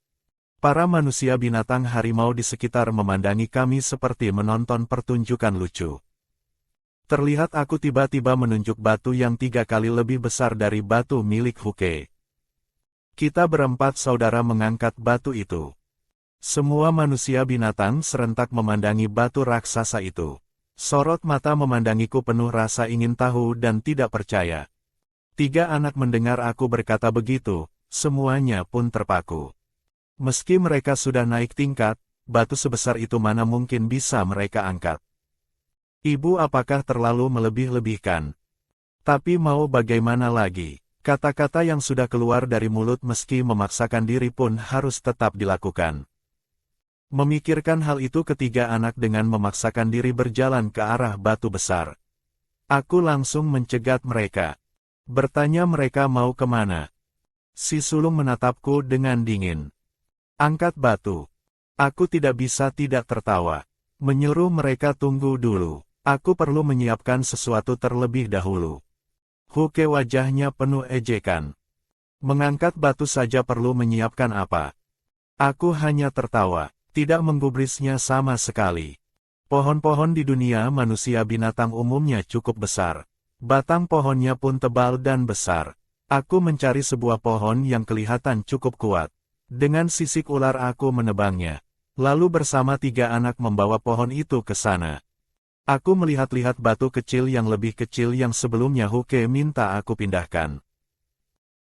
Para manusia binatang harimau di sekitar memandangi kami seperti menonton pertunjukan lucu. Terlihat aku tiba-tiba menunjuk batu yang 3 kali lebih besar dari batu milik Huke. Kita berempat saudara mengangkat batu itu. Semua manusia binatang serentak memandangi batu raksasa itu. Sorot mata memandangiku penuh rasa ingin tahu dan tidak percaya. 3 anak mendengar aku berkata begitu, semuanya pun terpaku. Meski mereka sudah naik tingkat, batu sebesar itu mana mungkin bisa mereka angkat. Ibu apakah terlalu melebih-lebihkan? Tapi mau bagaimana lagi? Kata-kata yang sudah keluar dari mulut meski memaksakan diri pun harus tetap dilakukan. Memikirkan hal itu ketiga anak dengan memaksakan diri berjalan ke arah batu besar. Aku langsung mencegat mereka. Bertanya mereka mau kemana. Si sulung menatapku dengan dingin. Angkat batu. Aku tidak bisa tidak tertawa. Menyuruh mereka tunggu dulu. Aku perlu menyiapkan sesuatu terlebih dahulu. Huke wajahnya penuh ejekan. Mengangkat batu saja perlu menyiapkan apa? Aku hanya tertawa. Tidak menggubrisnya sama sekali. Pohon-pohon di dunia manusia binatang umumnya cukup besar. Batang pohonnya pun tebal dan besar. Aku mencari sebuah pohon yang kelihatan cukup kuat. Dengan sisik ular aku menebangnya. Lalu bersama 3 anak membawa pohon itu ke sana. Aku melihat-lihat batu kecil yang lebih kecil yang sebelumnya Huke minta aku pindahkan.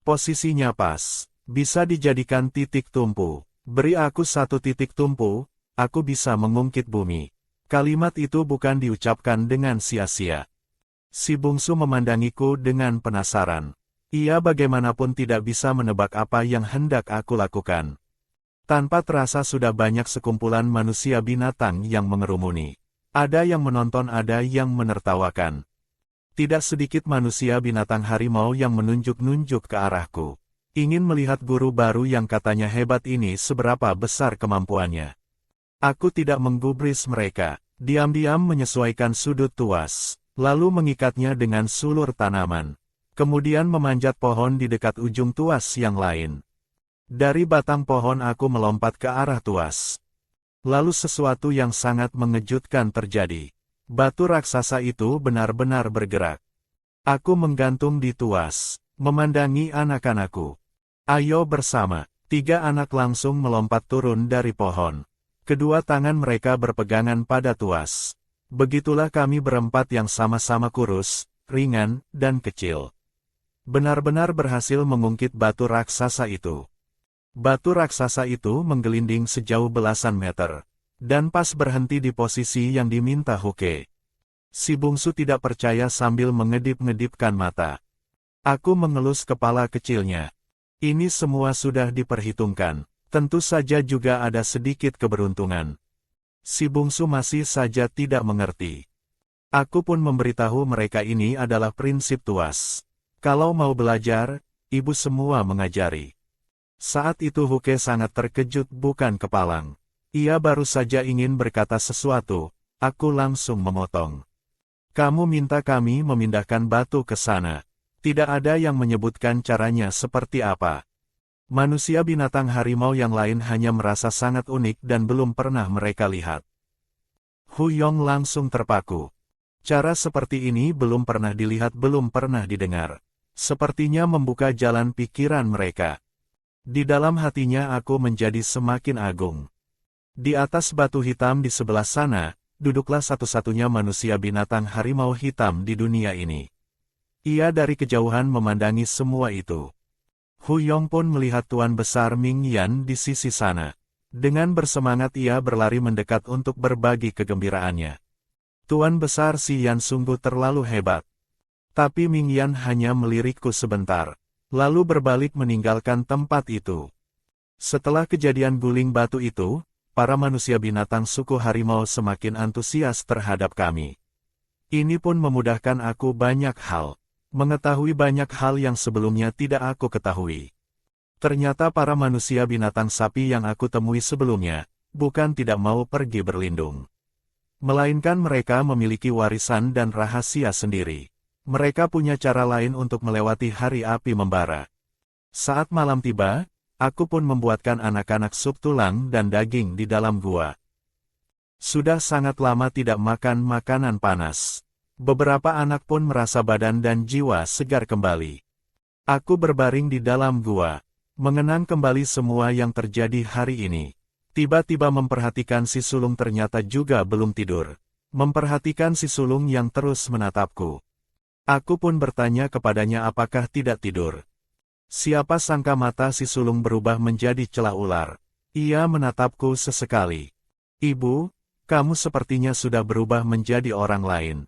Posisinya pas. Bisa dijadikan titik tumpu. Beri aku 1 titik tumpu, aku bisa mengungkit bumi. Kalimat itu bukan diucapkan dengan sia-sia. Si bungsu memandangiku dengan penasaran. Ia bagaimanapun tidak bisa menebak apa yang hendak aku lakukan. Tanpa terasa sudah banyak sekumpulan manusia binatang yang mengerumuni. Ada yang menonton, ada yang menertawakan. Tidak sedikit manusia binatang harimau yang menunjuk-nunjuk ke arahku. Ingin melihat guru baru yang katanya hebat ini seberapa besar kemampuannya. Aku tidak menggubris mereka. Diam-diam menyesuaikan sudut tuas, lalu mengikatnya dengan sulur tanaman. Kemudian memanjat pohon di dekat ujung tuas yang lain. Dari batang pohon aku melompat ke arah tuas. Lalu sesuatu yang sangat mengejutkan terjadi. Batu raksasa itu benar-benar bergerak. Aku menggantung di tuas, memandangi anak-anakku. Ayo bersama. 3 anak langsung melompat turun dari pohon. Kedua tangan mereka berpegangan pada tuas. Begitulah kami berempat yang sama-sama kurus, ringan, dan kecil. Benar-benar berhasil mengungkit batu raksasa itu. Batu raksasa itu menggelinding sejauh belasan meter. Dan pas berhenti di posisi yang diminta Huke. Si bungsu tidak percaya sambil mengedip-ngedipkan mata. Aku mengelus kepala kecilnya. Ini semua sudah diperhitungkan. Tentu saja juga ada sedikit keberuntungan. Si bungsu masih saja tidak mengerti. Aku pun memberitahu mereka ini adalah prinsip tuas. Kalau mau belajar, ibu semua mengajari. Saat itu Huke sangat terkejut bukan kepalang. Ia baru saja ingin berkata sesuatu, aku langsung memotong. Kamu minta kami memindahkan batu ke sana. Tidak ada yang menyebutkan caranya seperti apa. Manusia binatang harimau yang lain hanya merasa sangat unik dan belum pernah mereka lihat. Hu Yong langsung terpaku. Cara seperti ini belum pernah dilihat, belum pernah didengar. Sepertinya membuka jalan pikiran mereka. Di dalam hatinya aku menjadi semakin agung. Di atas batu hitam di sebelah sana, duduklah satu-satunya manusia binatang harimau hitam di dunia ini. Ia dari kejauhan memandangi semua itu. Hu Yong pun melihat Tuan Besar Ming Yan di sisi sana. Dengan bersemangat ia berlari mendekat untuk berbagi kegembiraannya. Tuan Besar Si Yan sungguh terlalu hebat. Tapi Mingyan hanya melirikku sebentar, lalu berbalik meninggalkan tempat itu. Setelah kejadian guling batu itu, para manusia binatang suku harimau semakin antusias terhadap kami. Ini pun memudahkan aku banyak hal, mengetahui banyak hal yang sebelumnya tidak aku ketahui. Ternyata para manusia binatang sapi yang aku temui sebelumnya, bukan tidak mau pergi berlindung. Melainkan mereka memiliki warisan dan rahasia sendiri. Mereka punya cara lain untuk melewati hari api membara. Saat malam tiba, aku pun membuatkan anak-anak sup tulang dan daging di dalam gua. Sudah sangat lama tidak makan makanan panas. Beberapa anak pun merasa badan dan jiwa segar kembali. Aku berbaring di dalam gua, mengenang kembali semua yang terjadi hari ini. Tiba-tiba memperhatikan si sulung ternyata juga belum tidur. Memperhatikan si sulung yang terus menatapku. Aku pun bertanya kepadanya apakah tidak tidur. Siapa sangka mata si sulung berubah menjadi celah ular. Ia menatapku sesekali. Ibu, kamu sepertinya sudah berubah menjadi orang lain.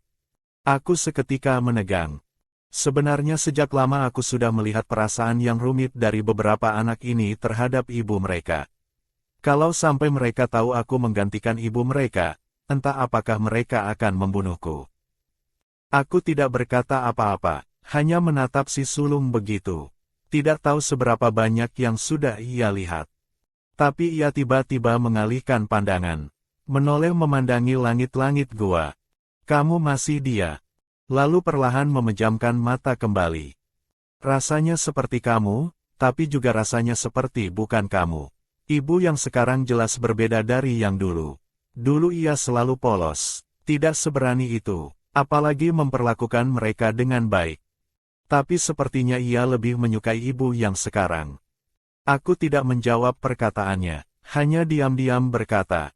Aku seketika menegang. Sebenarnya sejak lama aku sudah melihat perasaan yang rumit dari beberapa anak ini terhadap ibu mereka. Kalau sampai mereka tahu aku menggantikan ibu mereka, entah apakah mereka akan membunuhku. Aku tidak berkata apa-apa, hanya menatap si sulung begitu. Tidak tahu seberapa banyak yang sudah ia lihat. Tapi ia tiba-tiba mengalihkan pandangan. Menoleh memandangi langit-langit gua. Kamu masih dia. Lalu perlahan memejamkan mata kembali. Rasanya seperti kamu, tapi juga rasanya seperti bukan kamu. Ibu yang sekarang jelas berbeda dari yang dulu. Dulu ia selalu polos, tidak seberani itu, apalagi memperlakukan mereka dengan baik. Tapi sepertinya ia lebih menyukai ibu yang sekarang. Aku tidak menjawab perkataannya, hanya diam-diam berkata,